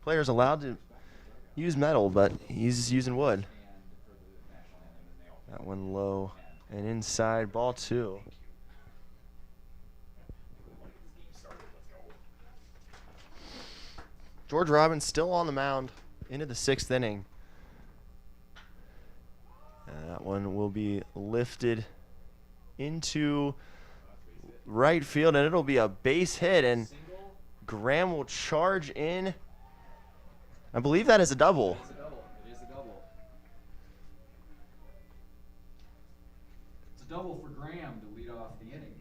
Players allowed to use metal, but he's using wood. That one low and inside, ball 2. George Robbins still on the mound into the 6th inning. And that one will be lifted into right field, and it'll be a base hit, and Graham will charge in. I believe that is a double. It is a double. It's a double for Graham to lead off the inning.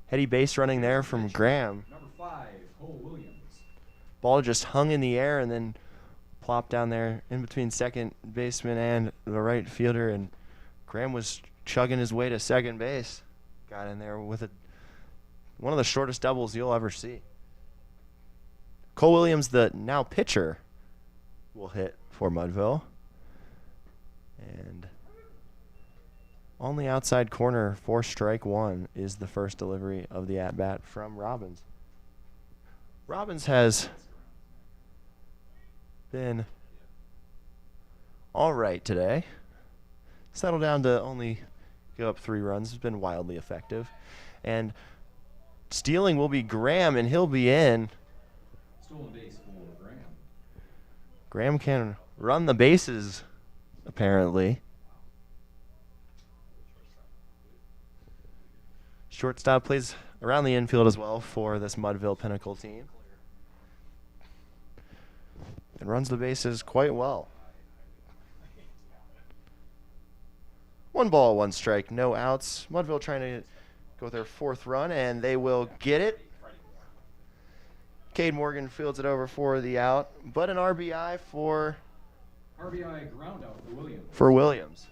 Heady base running there from Graham. Number 5, Cole Williams. Ball just hung in the air and then plopped down there in between second baseman and the right fielder, and Graham was chugging his way to second base. Got in there with one of the shortest doubles you'll ever see. Cole Williams, the now pitcher, will hit for Mudville. And on the outside corner for strike 1 is the first delivery of the at-bat from Robbins. Robbins has been all right today. Settled down to only give up 3 runs. Has been wildly effective. And stealing will be Graham, and he'll be in. Stolen base for Graham. Graham can run the bases, apparently. Shortstop plays around the infield as well for this Mudville Pinnacle team. And runs the bases quite well. 1 ball, 1 strike, no outs. Mudville trying to go with their 4th run, and they will get it. Cade Morgan fields it over for the out, but an RBI for RBI ground out for Williams. Williams.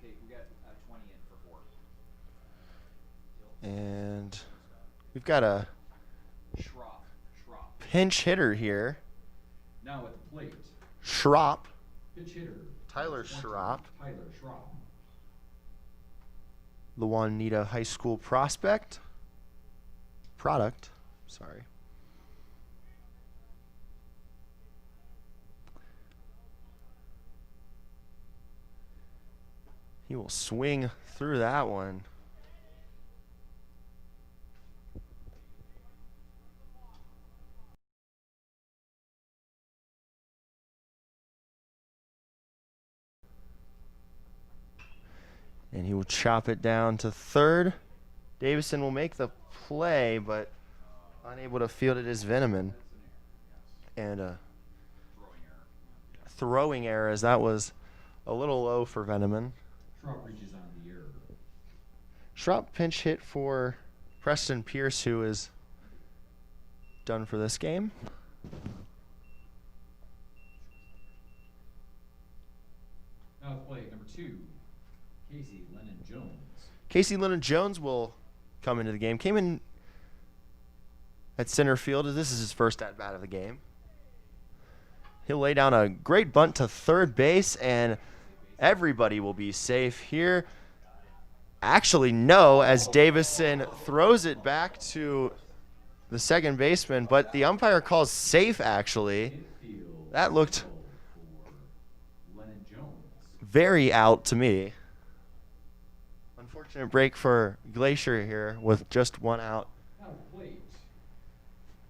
Okay, we got 20 in for 4. And we've got a Schropp. pinch hitter here. Now at the plate. Schropp. Pitch hitter. Tyler Schropp. Tyler Schropp. The Juanita High School product. Sorry. He will swing through that one. And he will chop it down to third. Davison will make the play, but unable to field it is Veneman. And a throwing error, as that was a little low for Veneman. Schropp reaches on the error. Schropp pinch hit for Preston Pierce, who is done for this game. Now at the plate, number 2, Casey Lennon-Jones. Casey Lennon-Jones will come into the game. Came in at center field. This is his first at-bat of the game. He'll lay down a great bunt to third base, and everybody will be safe here. Actually, no, as Davison throws it back to the second baseman, but the umpire calls safe, actually. That looked very out to me. Unfortunate break for Glacier here with just 1 out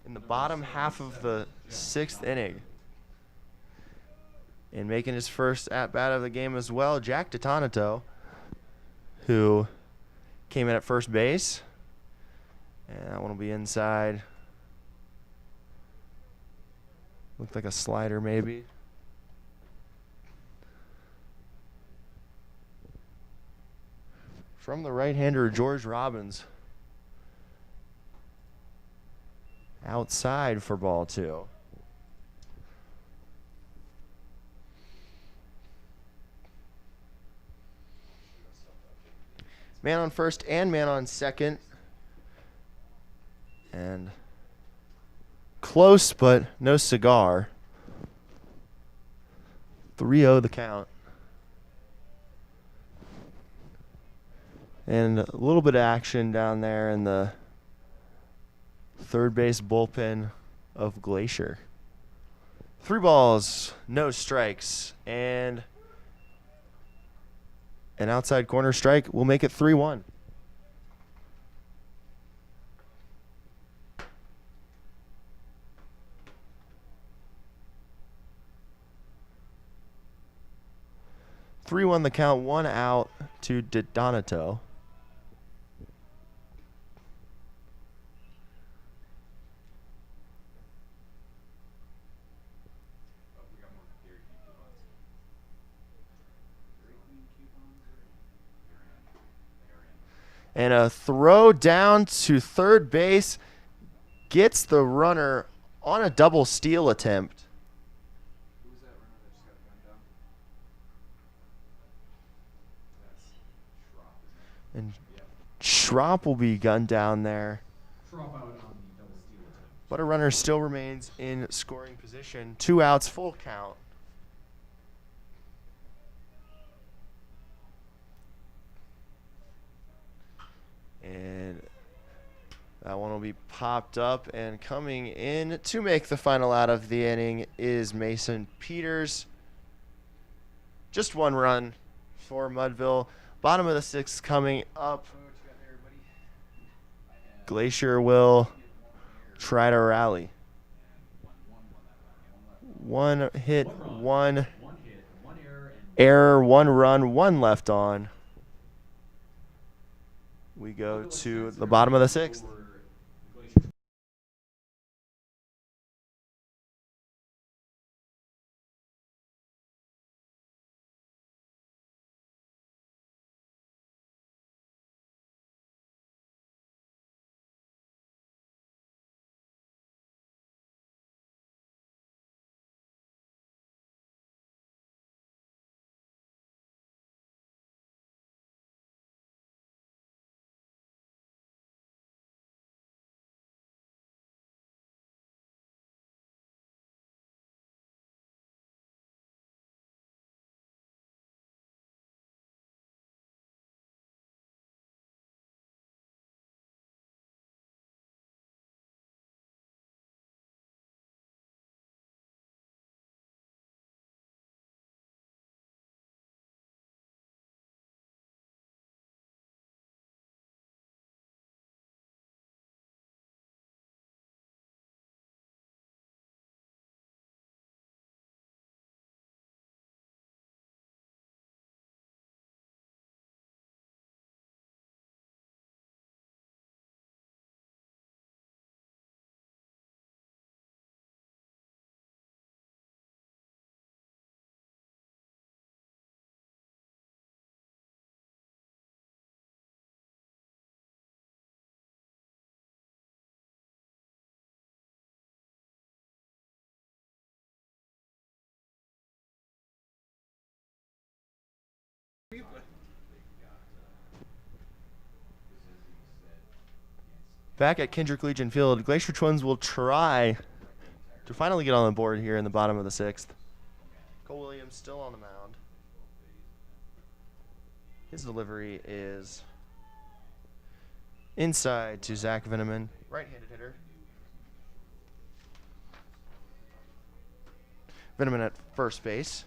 in the bottom half of the 6th inning. And making his first at-bat of the game as well, Jack DiTonato, who came in at first base. And that one will be inside. Looked like a slider maybe. From the right-hander, George Robbins. Outside for ball 2. Man on first and man on second. And close, but no cigar. 3-0 the count. And a little bit of action down there in the third base bullpen of Glacier. 3 balls, no strikes, and an outside corner strike will make it 3-1. The count, 1 out to Donato. And a throw down to third base gets the runner on a double steal attempt. Who was that runner that just got gunned down? That's Schropp, isn't it? And Yep. Schropp will be gunned down there. Drop out on the double steal attempt. But a runner still remains in scoring position. 2 outs, full count. And that one will be popped up, and coming in to make the final out of the inning is Mason Peters. Just 1 run for Mudville. Bottom of the 6th coming up. Oh, what you got there, buddy? I have Glacier will here. try to rally. And one that round. One hit, One run. one One hit, one error, and error, 1 run, 1 left on. We go Mudville to Spencer the bottom of the 6th. over Glacier. Back at Kendrick Legion Field, Glacier Twins will try to finally get on the board here in the bottom of the 6th. Cole Williams still on the mound. His delivery is inside to Zach Veneman, right-handed hitter. Veneman at first base.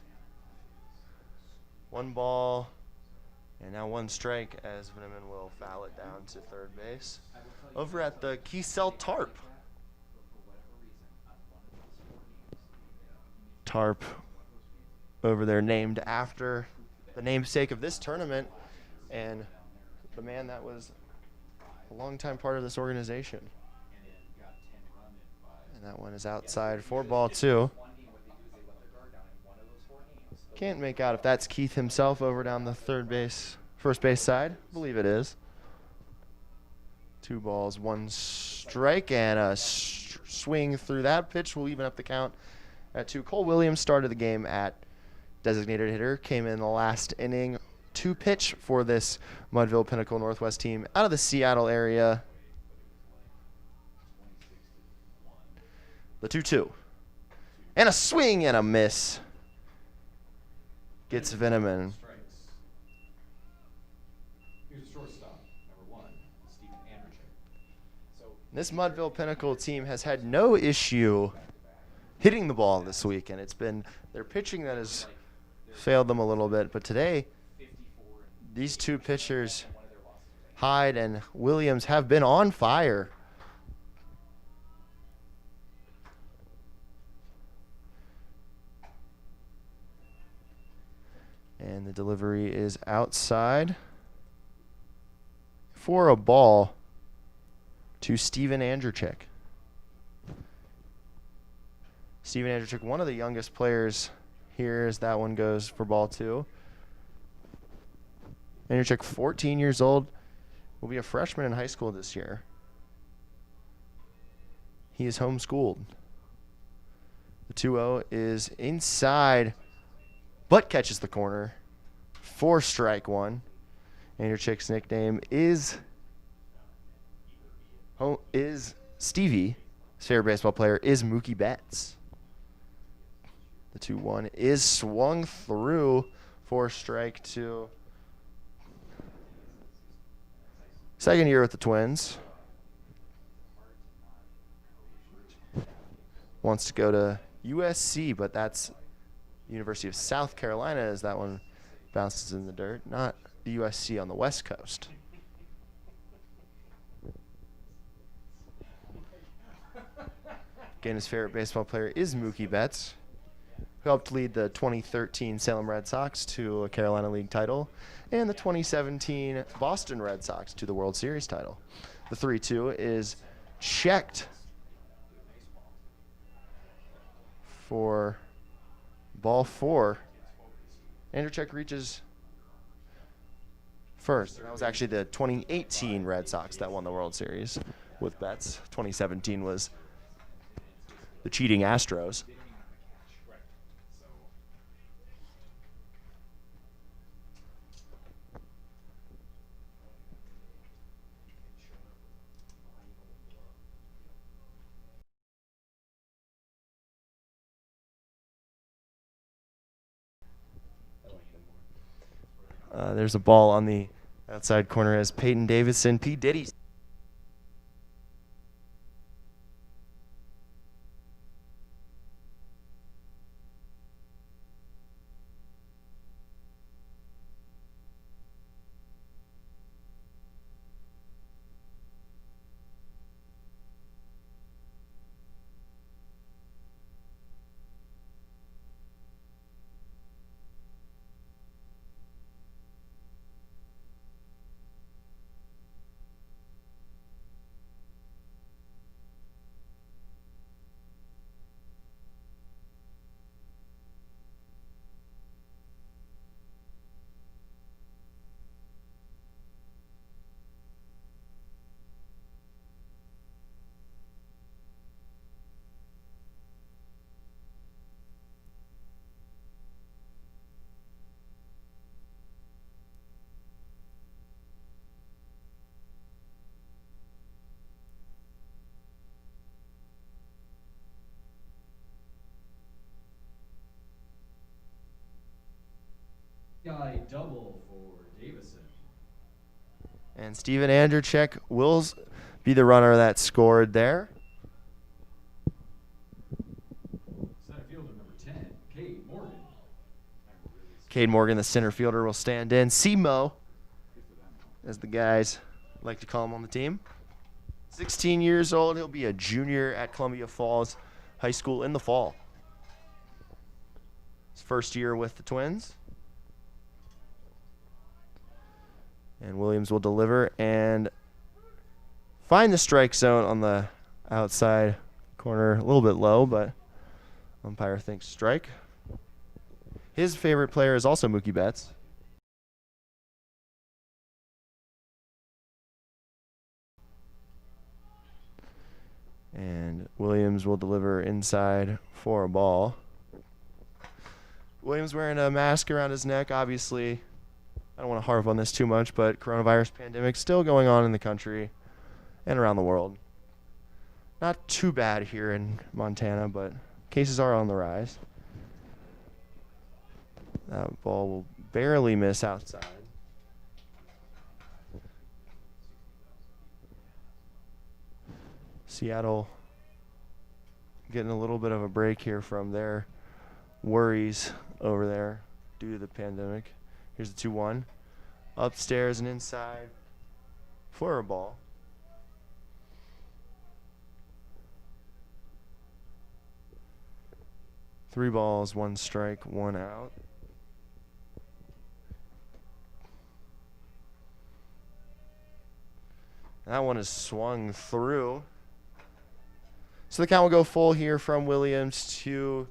1 ball, and now 1 strike as Veneman will foul it down to third base. Over at the Keysell Tarp. Tarp over there named after the namesake of this tournament and the man that was a longtime part of this organization. And that one is outside for ball 2. Can't make out if that's Keith himself over down the first base side. I believe it is. 2 balls, 1 strike, and a swing through that pitch will even up the count at 2. Cole Williams started the game at designated hitter, came in the last inning, 2 pitch for this Mudville Pinnacle Northwest team out of the Seattle area. The 2-2. And a swing and a miss. Gets Veneman. Strikes. Here's the shortstop, number 1, Stephen Andrich. So This Mudville Pinnacle team has had no issue hitting the ball this week, and it's been their pitching that has failed them a little bit. But today, these 2 pitchers, Hyde and Williams, have been on fire. And the delivery is outside for a ball to Steven Andrzejczyk. Steven Andrzejczyk, one of the youngest players here, as that one goes for ball 2. Andrzejczyk, 14 years old, will be a freshman in high school this year. He is homeschooled. The 2-0 is inside, but catches the corner for strike 1. Andrzejczyk's nickname is Stevie. His favorite baseball player is Mookie Betts. The 2-1 is swung through for strike 2. Second year with the Twins. Wants to go to USC, but that's University of South Carolina, as that one bounces in the dirt, not the USC on the West Coast. Again, his favorite baseball player is Mookie Betts, who helped lead the 2013 Salem Red Sox to a Carolina League title and the 2017 Boston Red Sox to the World Series title. The 3-2 is checked for ball 4. Andrzejczyk reaches first. That was actually the 2018 Red Sox that won the World Series with Betts. 2017 was the cheating Astros. There's a ball on the outside corner as Peyton Davidson, P. Diddy. Guy double for Davison. And Steven Andrzejczyk will be the runner that scored there. Center fielder number 10, Cade Morgan. Cade Morgan, the center fielder, will stand in. C-Mo, as the guys like to call him on the team. 16 years old. He'll be a junior at Columbia Falls High School in the fall. His first year with the Twins. And Williams will deliver and find the strike zone on the outside corner. A little bit low, but umpire thinks strike. His favorite player is also Mookie Betts. And Williams will deliver inside for a ball. Williams wearing a mask around his neck, obviously I don't want to harp on this too much, but coronavirus pandemic still going on in the country and around the world. Not too bad here in Montana, but cases are on the rise. That ball will barely miss outside. Seattle getting a little bit of a break here from their worries over there due to the pandemic. Here's the 2-1. Upstairs and inside for a ball. Three balls, one strike, one out. That one is swung through. So the count will go full here from Williams to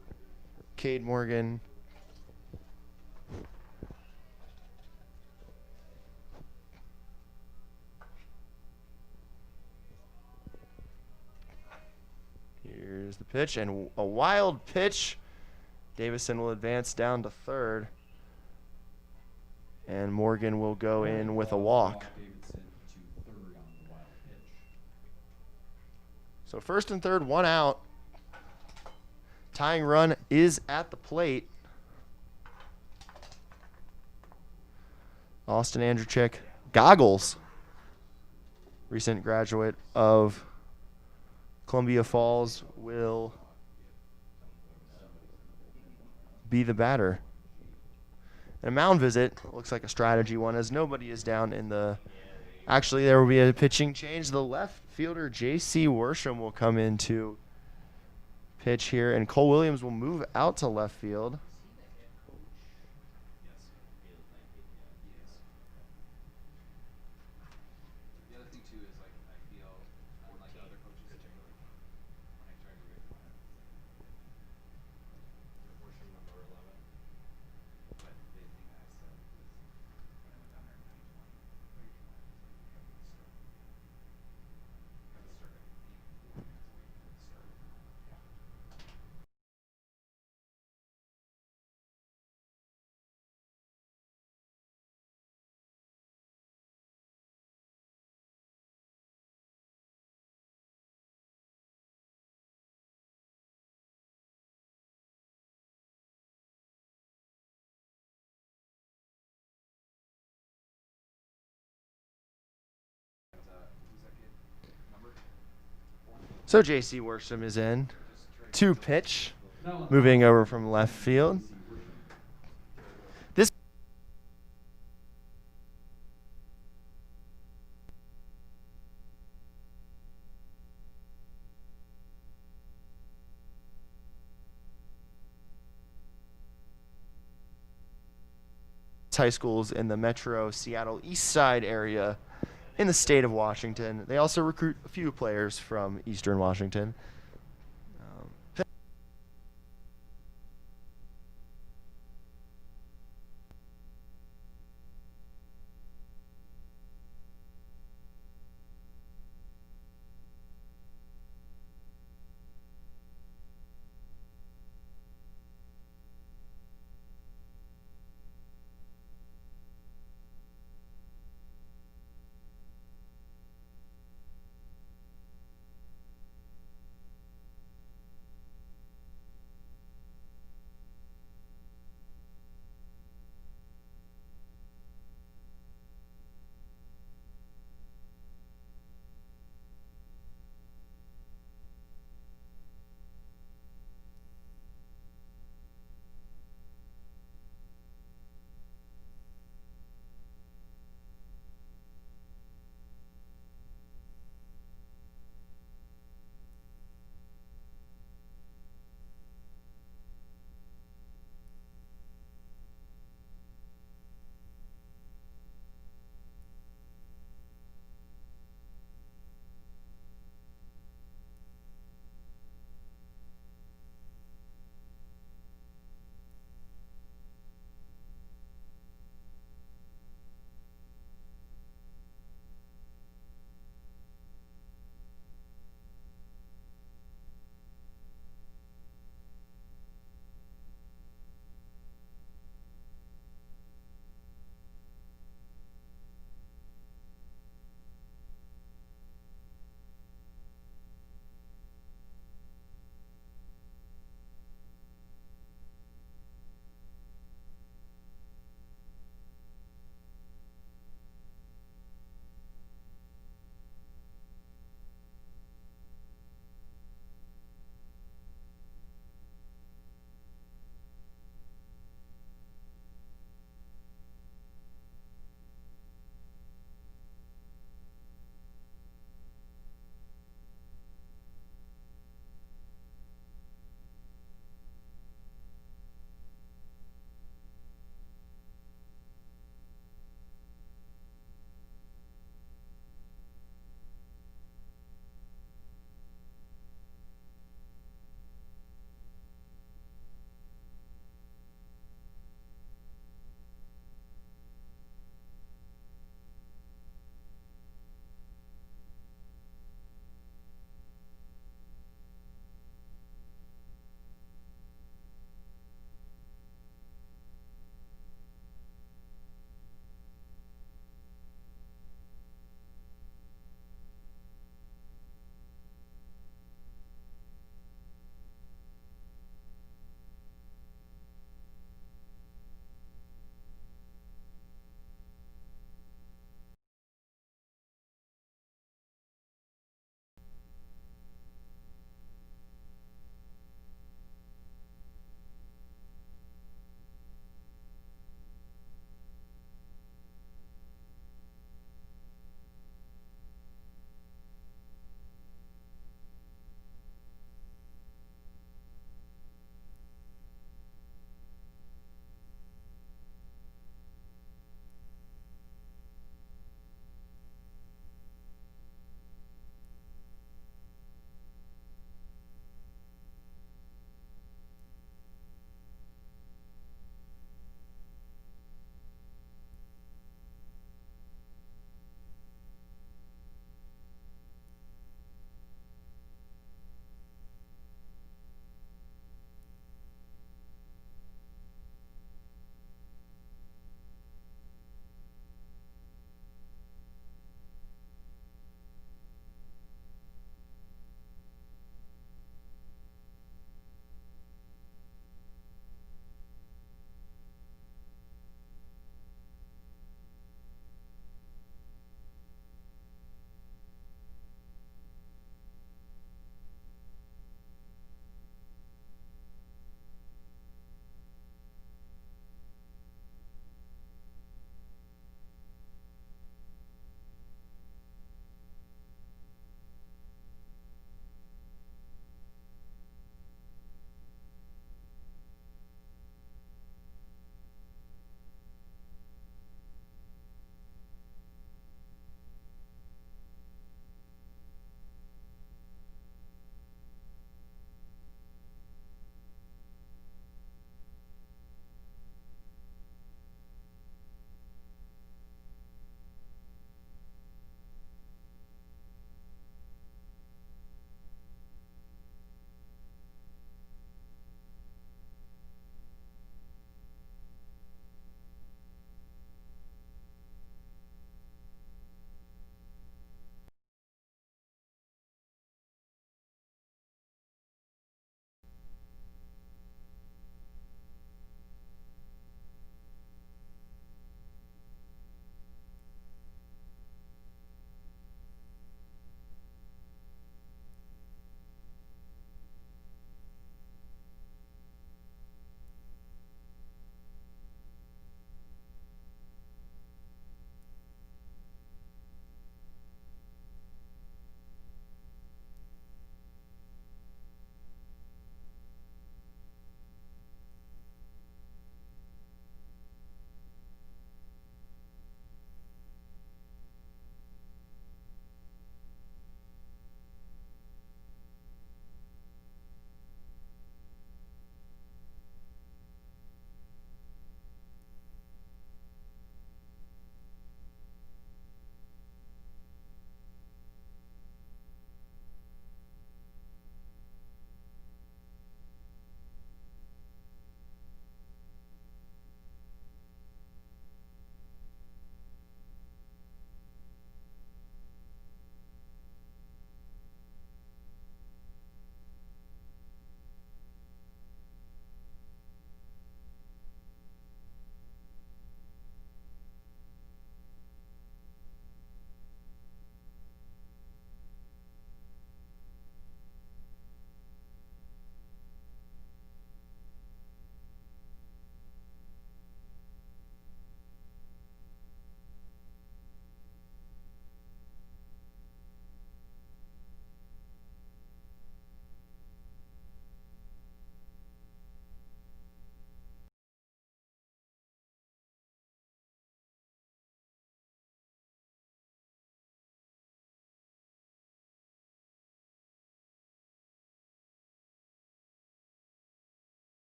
Cade Morgan. Here's the pitch, and a wild pitch. Davison will advance down to third, and Morgan will go in with a walk. So first and third, one out. Tying run is at the plate. Austin Andrzejczyk, goggles. Recent graduate of Columbia Falls, will be the batter. And a mound visit looks like a strategy one, as nobody is down in the... Actually, there will be a pitching change. The left fielder, J.C. Worsham, will come in to pitch here, and Cole Williams will move out to left field. The other thing too is like I feel unlike the other coaches when I try to get my portion number 11, but the thing I said was when I went down there in 920, have to start at 8 4 minutes away from the start. Who's that kid? Number? So J.C. Worsham is in to pitch, moving over from left field. This high schools in the metro Seattle East Side area in the state of Washington. They also recruit a few players from Eastern Washington.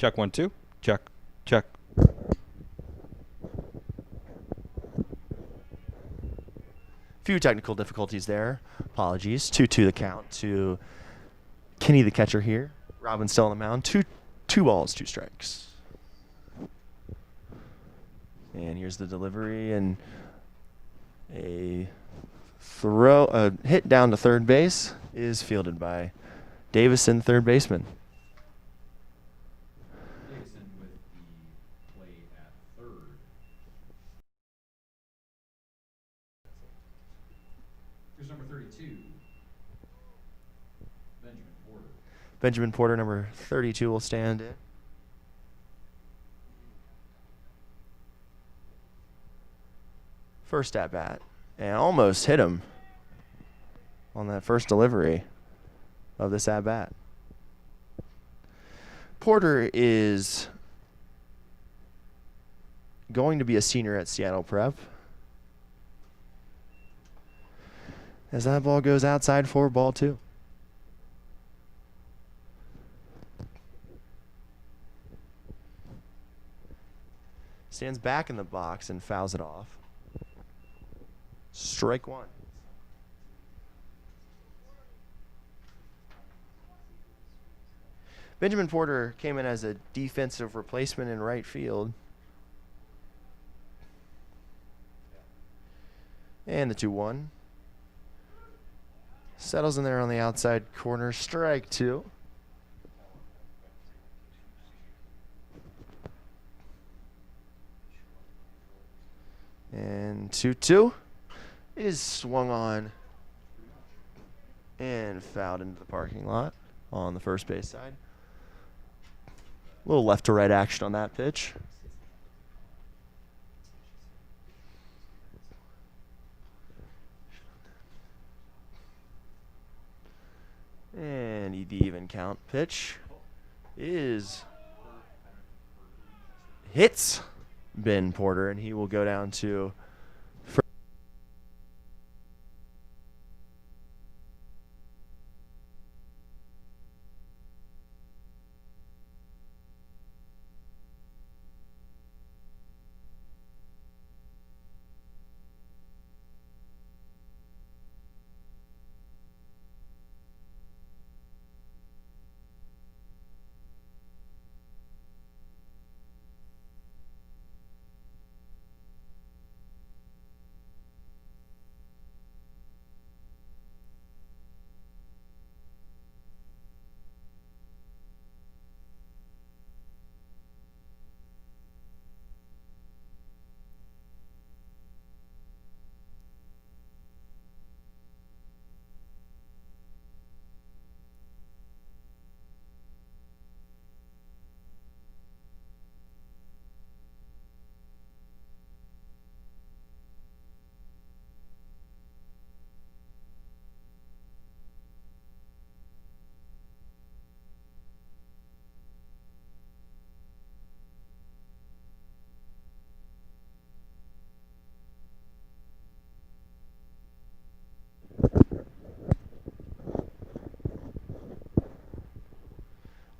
Check 1 2. Check. Check. Few technical difficulties there. Apologies. 2-2 the count to Kenny the catcher here. Robin still on the mound. Two balls, 2 strikes. And here's the delivery and a hit down to third base is fielded by Davison, third baseman. Davison with the play at third. Here's number 32. Benjamin Porter. Benjamin Porter, number 32, will stand in. First at bat. And almost hit him on that first delivery of this at bat. Porter is going to be a senior at Seattle Prep. As that ball goes outside for ball 2. Stands back in the box and fouls it off. Strike 1. Benjamin Porter came in as a defensive replacement in right field. And the 2-1. Settles in there on the outside corner. Strike 2. And 2-2 is swung on and fouled into the parking lot on the first base side. A little left to right action on that pitch. And the even count pitch is hits Ben Porter, and he will go down to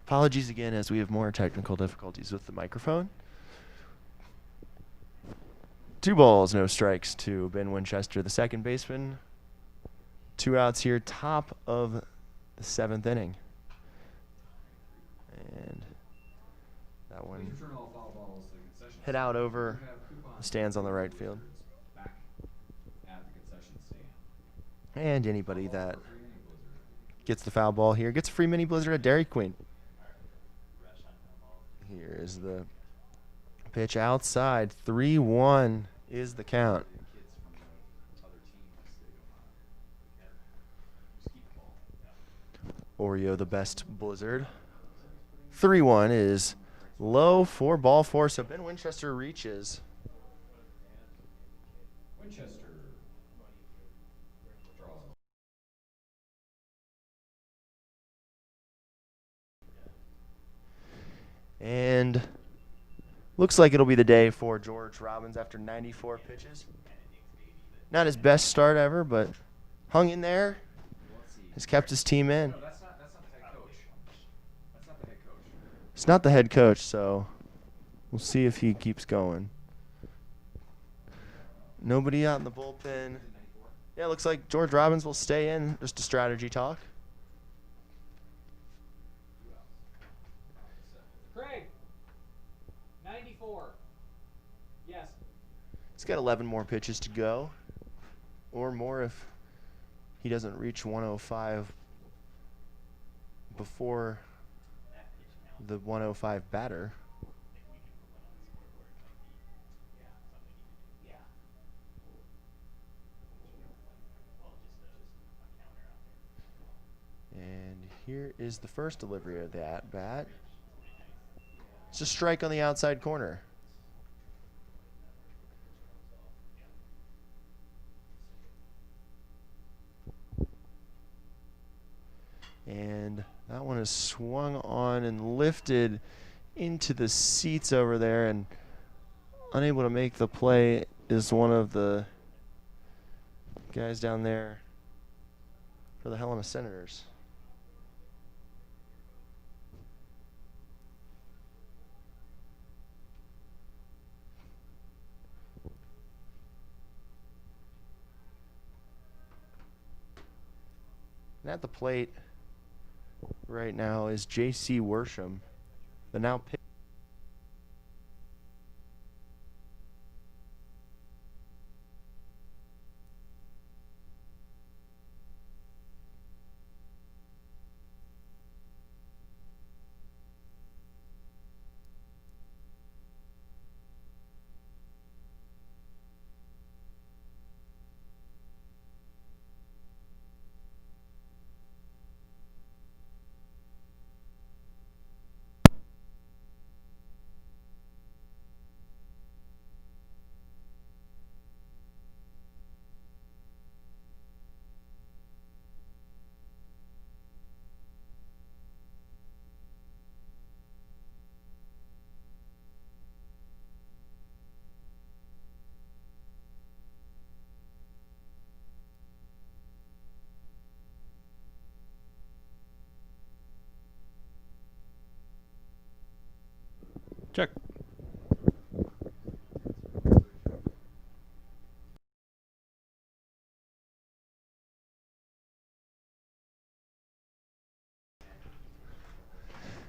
apologies again as we have more technical difficulties with the microphone. 2 balls, no strikes to Ben Winchester, the second baseman. 2 outs here, top of the 7th inning. And that one hit out over the stands on the right field. Back at the concession stand. And anybody that gets the foul ball here gets a free mini blizzard at Dairy Queen. Here is the pitch outside. 3-1 is the count. Oreo the best blizzard. 3-1 is low for ball 4, so Ben Winchester reaches. Winchester. Draws. And looks like it'll be the day for George Robbins after 94 pitches. Not his best start ever, but hung in there. Has kept his team in. No, that's not the head coach. That's not the head coach. He's not the head coach, so we'll see if he keeps going. Nobody out in the bullpen. Yeah, looks like George Robbins will stay in. Just a strategy talk. Craig. 94. Yes. He's got 11 more pitches to go, or more if he doesn't reach 105 before the 105 batter. And here is the first delivery of the at-bat. It's a strike on the outside corner. And that one is swung on and lifted into the seats over there, and unable to make the play is one of the guys down there for the Helena Senators. And at the plate right now is J.C. Worsham, the now pitch. Check.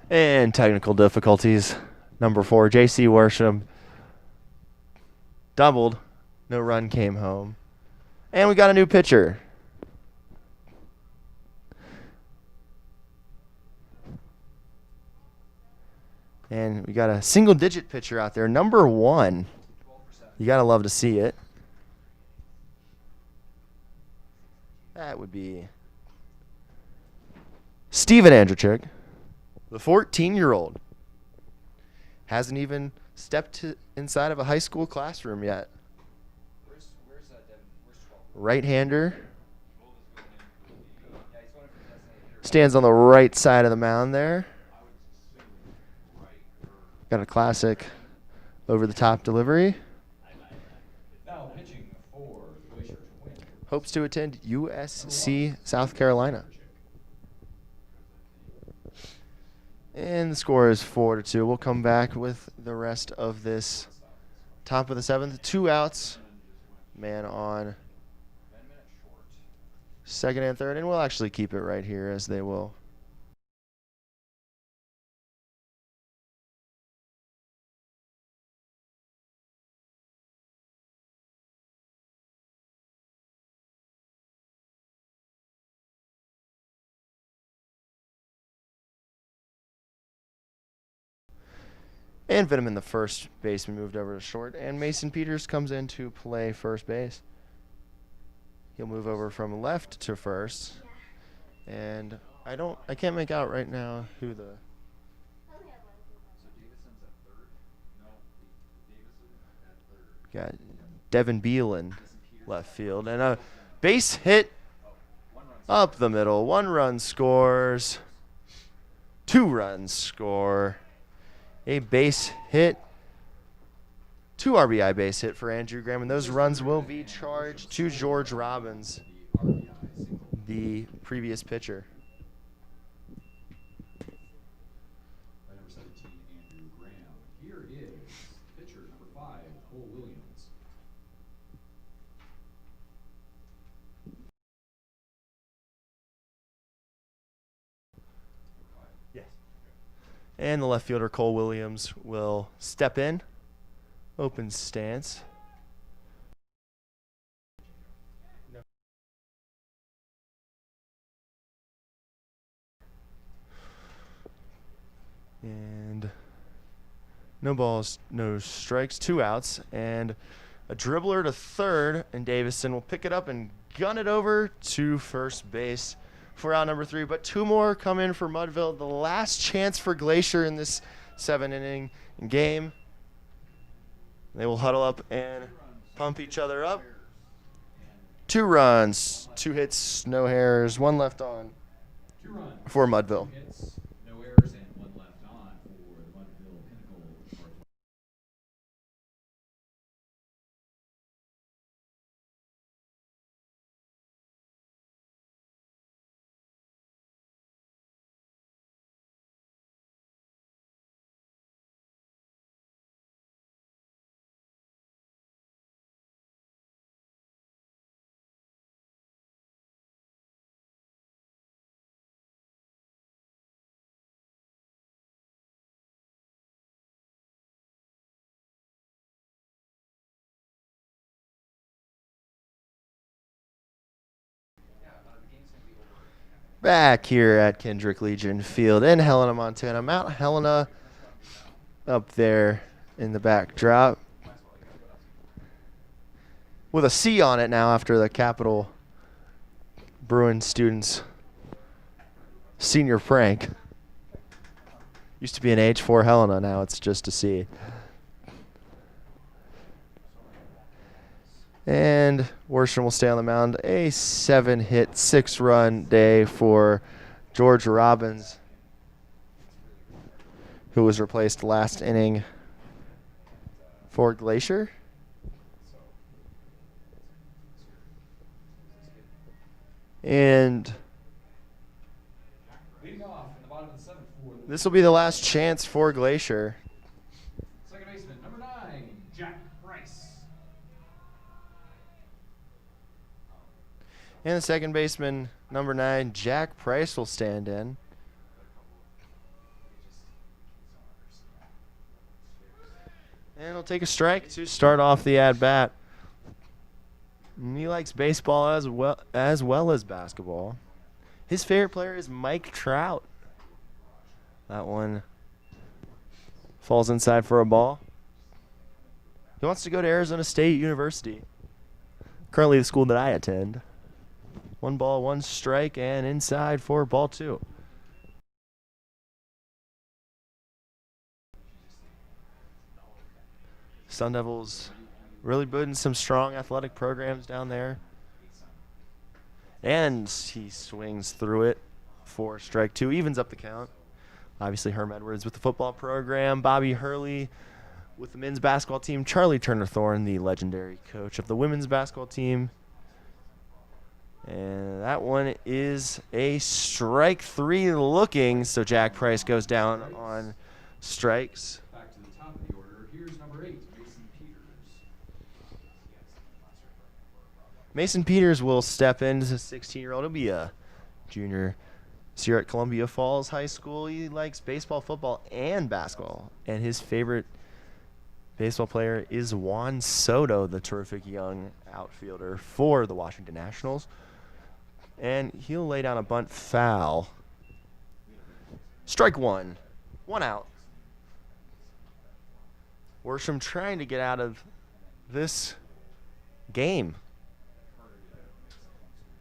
And technical difficulties. Number 4, J.C. Worsham doubled. No run came home. And we got a new pitcher. And we got a single-digit pitcher out there, number 1. You got to love to see it. That would be Steven Andrzejczyk, the 14-year-old. Hasn't even stepped inside of a high school classroom yet. Where's Devin? Where's 12? Right-hander. Yeah, he's going for designated hitter. Stands on the right side of the mound there. Got a classic over-the-top delivery. Now pitching for Glacier to win. Hopes to attend USC South Carolina. And the score is 4-2. We'll come back with the rest of this top of the 7th. 2 outs. Man on second and third. And we'll actually keep it right here as they will. And Venom in the first baseman moved over to short. And Mason Peters comes in to play first base. He'll move over from left to first. And I can't make out right now who the So Davison's at third? No, Davison at third. got Devin Beal in left field. And a base hit up the middle. 1 run scores. 2 runs score. A base hit. 2 RBI base hit for Andrew Graham. And those runs will be charged to George Robbins, the previous pitcher. By number 17. And the left fielder, Cole Williams, will step in. Open stance. And no balls, no strikes, 2 outs, and a dribbler to third, and Davison will pick it up and gun it over to first base for out number 3. But 2 more come in for Mudville. The last chance for Glacier in this 7-inning game. They will huddle up and pump each other up. 2 runs, 2 hits, no errors, 1 left on 2 runs, for Mudville. 2 hits, no errors, and 1 left on for the Mudville Pinnacle. Back here at Kendrick Legion Field in Helena, Montana. Mount Helena up there in the backdrop with a C on it now after the Capital Bruin students' senior prank. Used to be an H for Helena, now it's just a C. And Worsham will stay on the mound. A 7-hit, 6-run day for George Robbins, who was replaced last inning for Glacier. And Leading off in the bottom of the 7th for the this will be the last chance for Glacier. second baseman, number 9, Jack Price. And the second baseman, number 9, Jack Price, will stand in. And he'll take a strike to start off the at-bat. He likes baseball as well as basketball. His favorite player is Mike Trout. That one falls inside for a ball. He wants to go to Arizona State University, currently the school that I attend. 1 ball, 1 strike, and inside for ball 2. Sun Devils really building some strong athletic programs down there. And he swings through it for strike 2, evens up the count. Obviously, Herm Edwards with the football program, Bobby Hurley with the men's basketball team, Charlie Turner-Thorne, the legendary coach of the women's basketball team. And that one is a strike 3 looking, so Jack Price goes down on strikes. Back to the top of the order. Here's number 8, Mason Peters. Mason Peters will step in as a 16-year-old. He'll be a junior this year at Columbia Falls High School. He likes baseball, football, and basketball. And his favorite baseball player is Juan Soto, the terrific young outfielder for the Washington Nationals. And he'll lay down a bunt foul. Strike 1. 1 out. Worsham trying to get out of this game.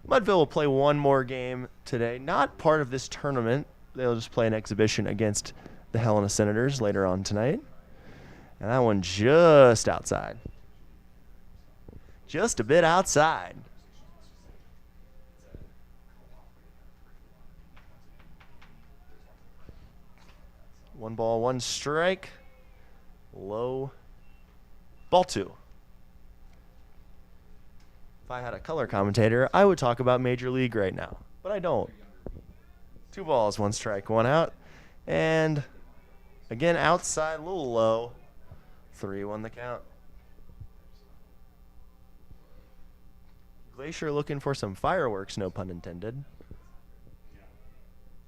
Mudville will play 1 more game today. Not part of this tournament. They'll just play an exhibition against the Helena Senators later on tonight. And that one just outside. Just a bit outside. One ball, 1 strike. Low. Ball 2. If I had a color commentator, I would talk about Major League right now, but I don't. 2 balls, 1 strike, 1 out. And again, outside, a little low. 3-1 the count. Glacier looking for some fireworks, no pun intended.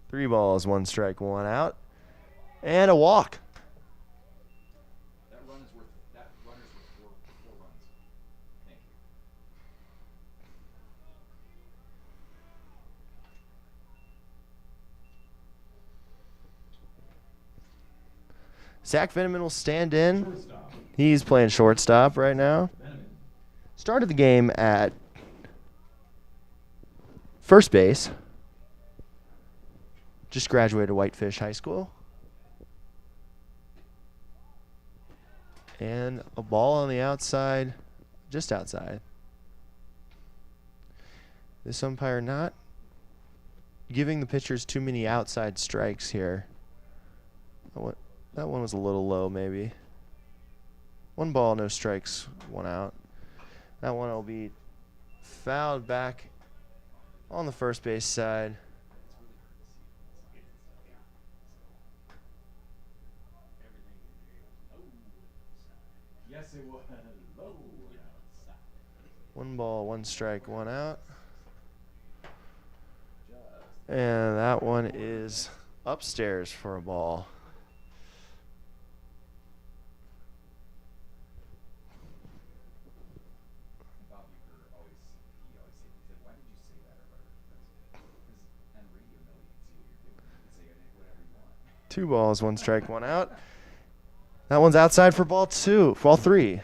3 balls, 1 strike, 1 out. And a walk. That runner's worth 4 runs. Thank you. Zach Veneman will stand in. Shortstop. He's playing shortstop right now. Veneman. Started the game at first base. Just graduated Whitefish High School. And a ball on the outside, just outside. This umpire not giving the pitchers too many outside strikes here. That one was a little low, maybe. 1 ball, no strikes, 1 out. That one will be fouled back on the first base side. Yes, it was. Low. 1 ball, 1 strike, 1 out. And that one is upstairs for a ball. He said, why did you say that? Because on radio, nobody can see what you're doing. You can say whatever you want. 2 balls, 1 strike, 1 out. That one's outside for ball 3.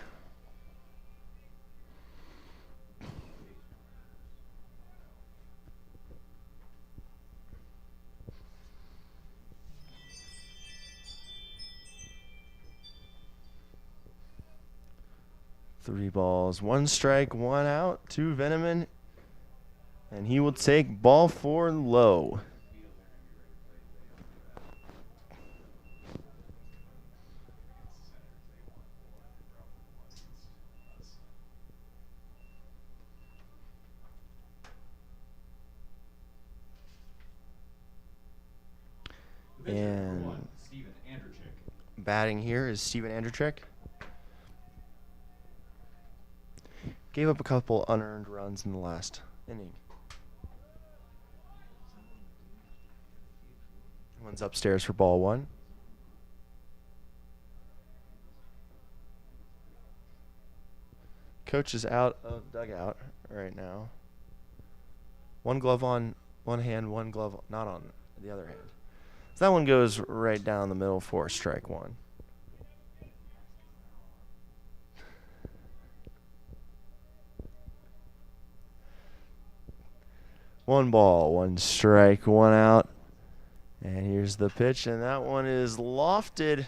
Three balls, 1 strike, 1 out to Veneman. And he will take ball 4 low. And Steven Andrechek. batting here is Steven Andrechek. Gave up a couple unearned runs in the last inning. One's upstairs for ball 1. Coach is out of dugout right now. 1 glove on one hand, 1 glove not on the other hand. So that one goes right down the middle for strike 1. One ball, 1 strike, 1 out. And here's the pitch, and that one is lofted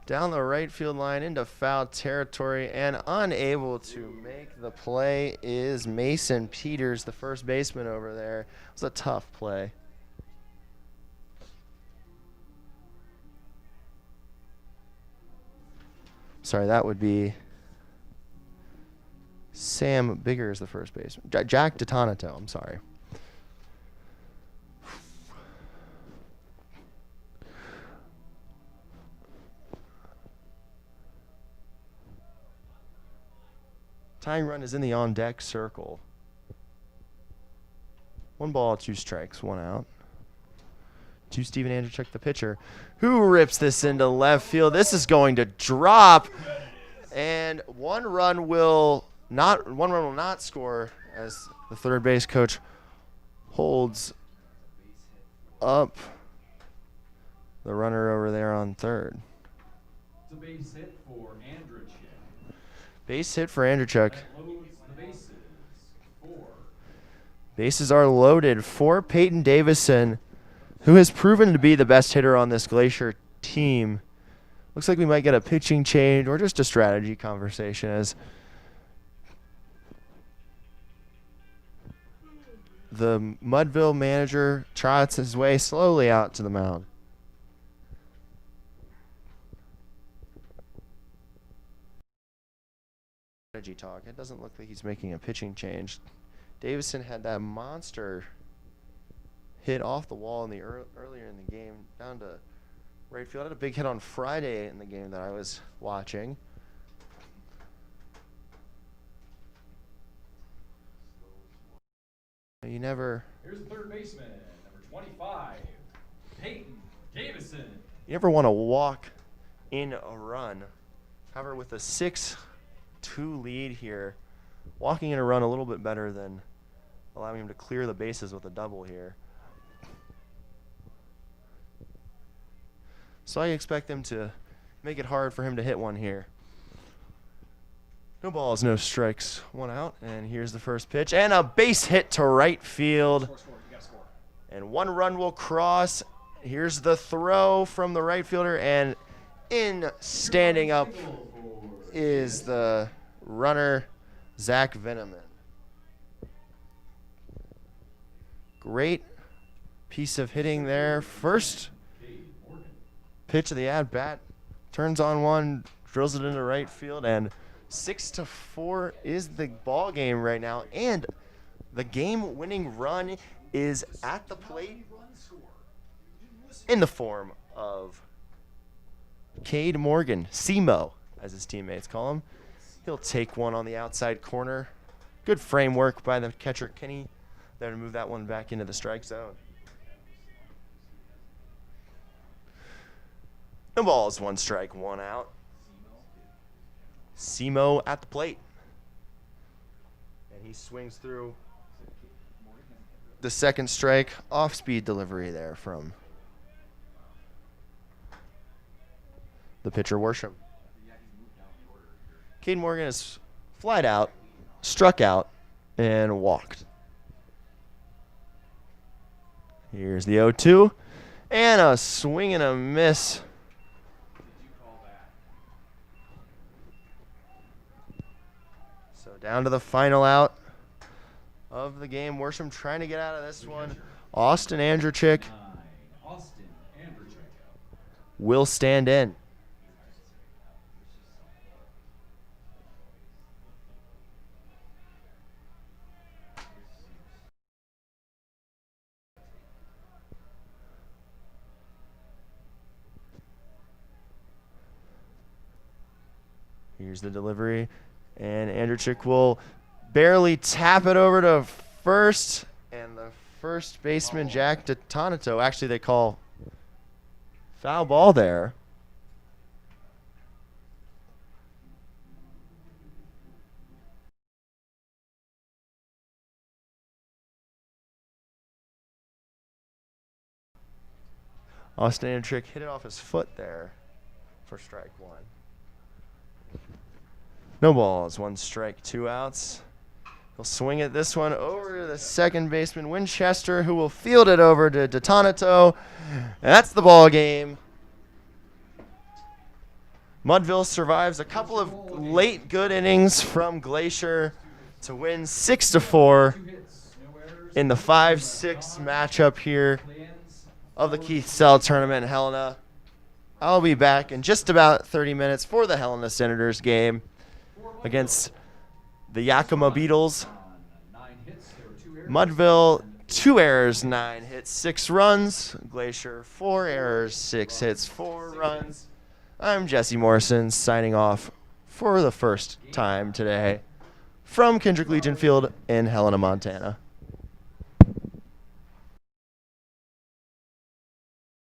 down the right field line into foul territory, and unable to make the play is Mason Peters, the first baseman over there. It was a tough play. Sorry, that would be Sam Bigger is the first baseman. Jack DeTonato, I'm sorry. Tying run is in the on-deck circle. 1 ball, 2 strikes, 1 out. To Steven Andrechek, the pitcher, who rips this into left field. This is going to drop, and one run will not score as the third base coach holds up the runner over there on third. It's a base hit for Andrechek. Base hit for Andrechek. That loads the bases. 4. Bases are loaded for Peyton Davison, who has proven to be the best hitter on this Glacier team. Looks like we might get a pitching change or just a strategy conversation as the Mudville manager trots his way slowly out to the mound. Strategy talk. It doesn't look like he's making a pitching change. Davison had that monster hit off the wall in the earlier in the game down to right field. Had a big hit on Friday in the game that I was watching. You never. Here's the third baseman, number 25, Peyton Davison. You never want to walk in a run. However, with a 6-2 lead here, walking in a run a little bit better than allowing him to clear the bases with a double here. So I expect them to make it hard for him to hit one here. No balls, no strikes, 1 out. And here's the first pitch. And a base hit to right field. Score. You gotta score. And 1 run will cross. Here's the throw from the right fielder. And in standing up is the runner, Zach Veneman. Great piece of hitting there. First pitch of the at-bat. Turns on one, drills it into right field, and 6-4 is the ball game right now. And the game-winning run is at the plate in the form of Cade Morgan, Simo, as his teammates call him. He'll take one on the outside corner. Good framework by the catcher, Kenny, there to move that one back into the strike zone. No balls, 1 strike, 1 out. Simo at the plate. And he swings through the second strike. Off-speed delivery there from the pitcher, Worsham. Cade Morgan is flied out, struck out, and walked. Here's the 0-2. And a swing and a miss. So down to the final out of the game. Worsham trying to get out of this one. Austin Andrechik will stand in. Here's the delivery, and Andrechik will barely tap it over to first, and the first baseman, Jack DeTonato, actually they call foul ball there. Austin Andrechik hit it off his foot there for strike 1. No balls, 1 strike, 2 outs. He'll swing at this one over to the second baseman, Winchester, who will field it over to DeTonato. And that's the ball game. Mudville survives a couple of late good innings from Glacier to win 6-4 in the 5-6 matchup here of the Keith Sell Tournament in Helena. I'll be back in just about 30 minutes for the Helena Senators game against the Yakima Beetles. Mudville, 2 errors, 9 hits, 6 runs. Glacier, 4 errors, 6 hits, 4 runs. I'm Jesse Morrison signing off for the first time today from Kendrick Legion Field in Helena, Montana.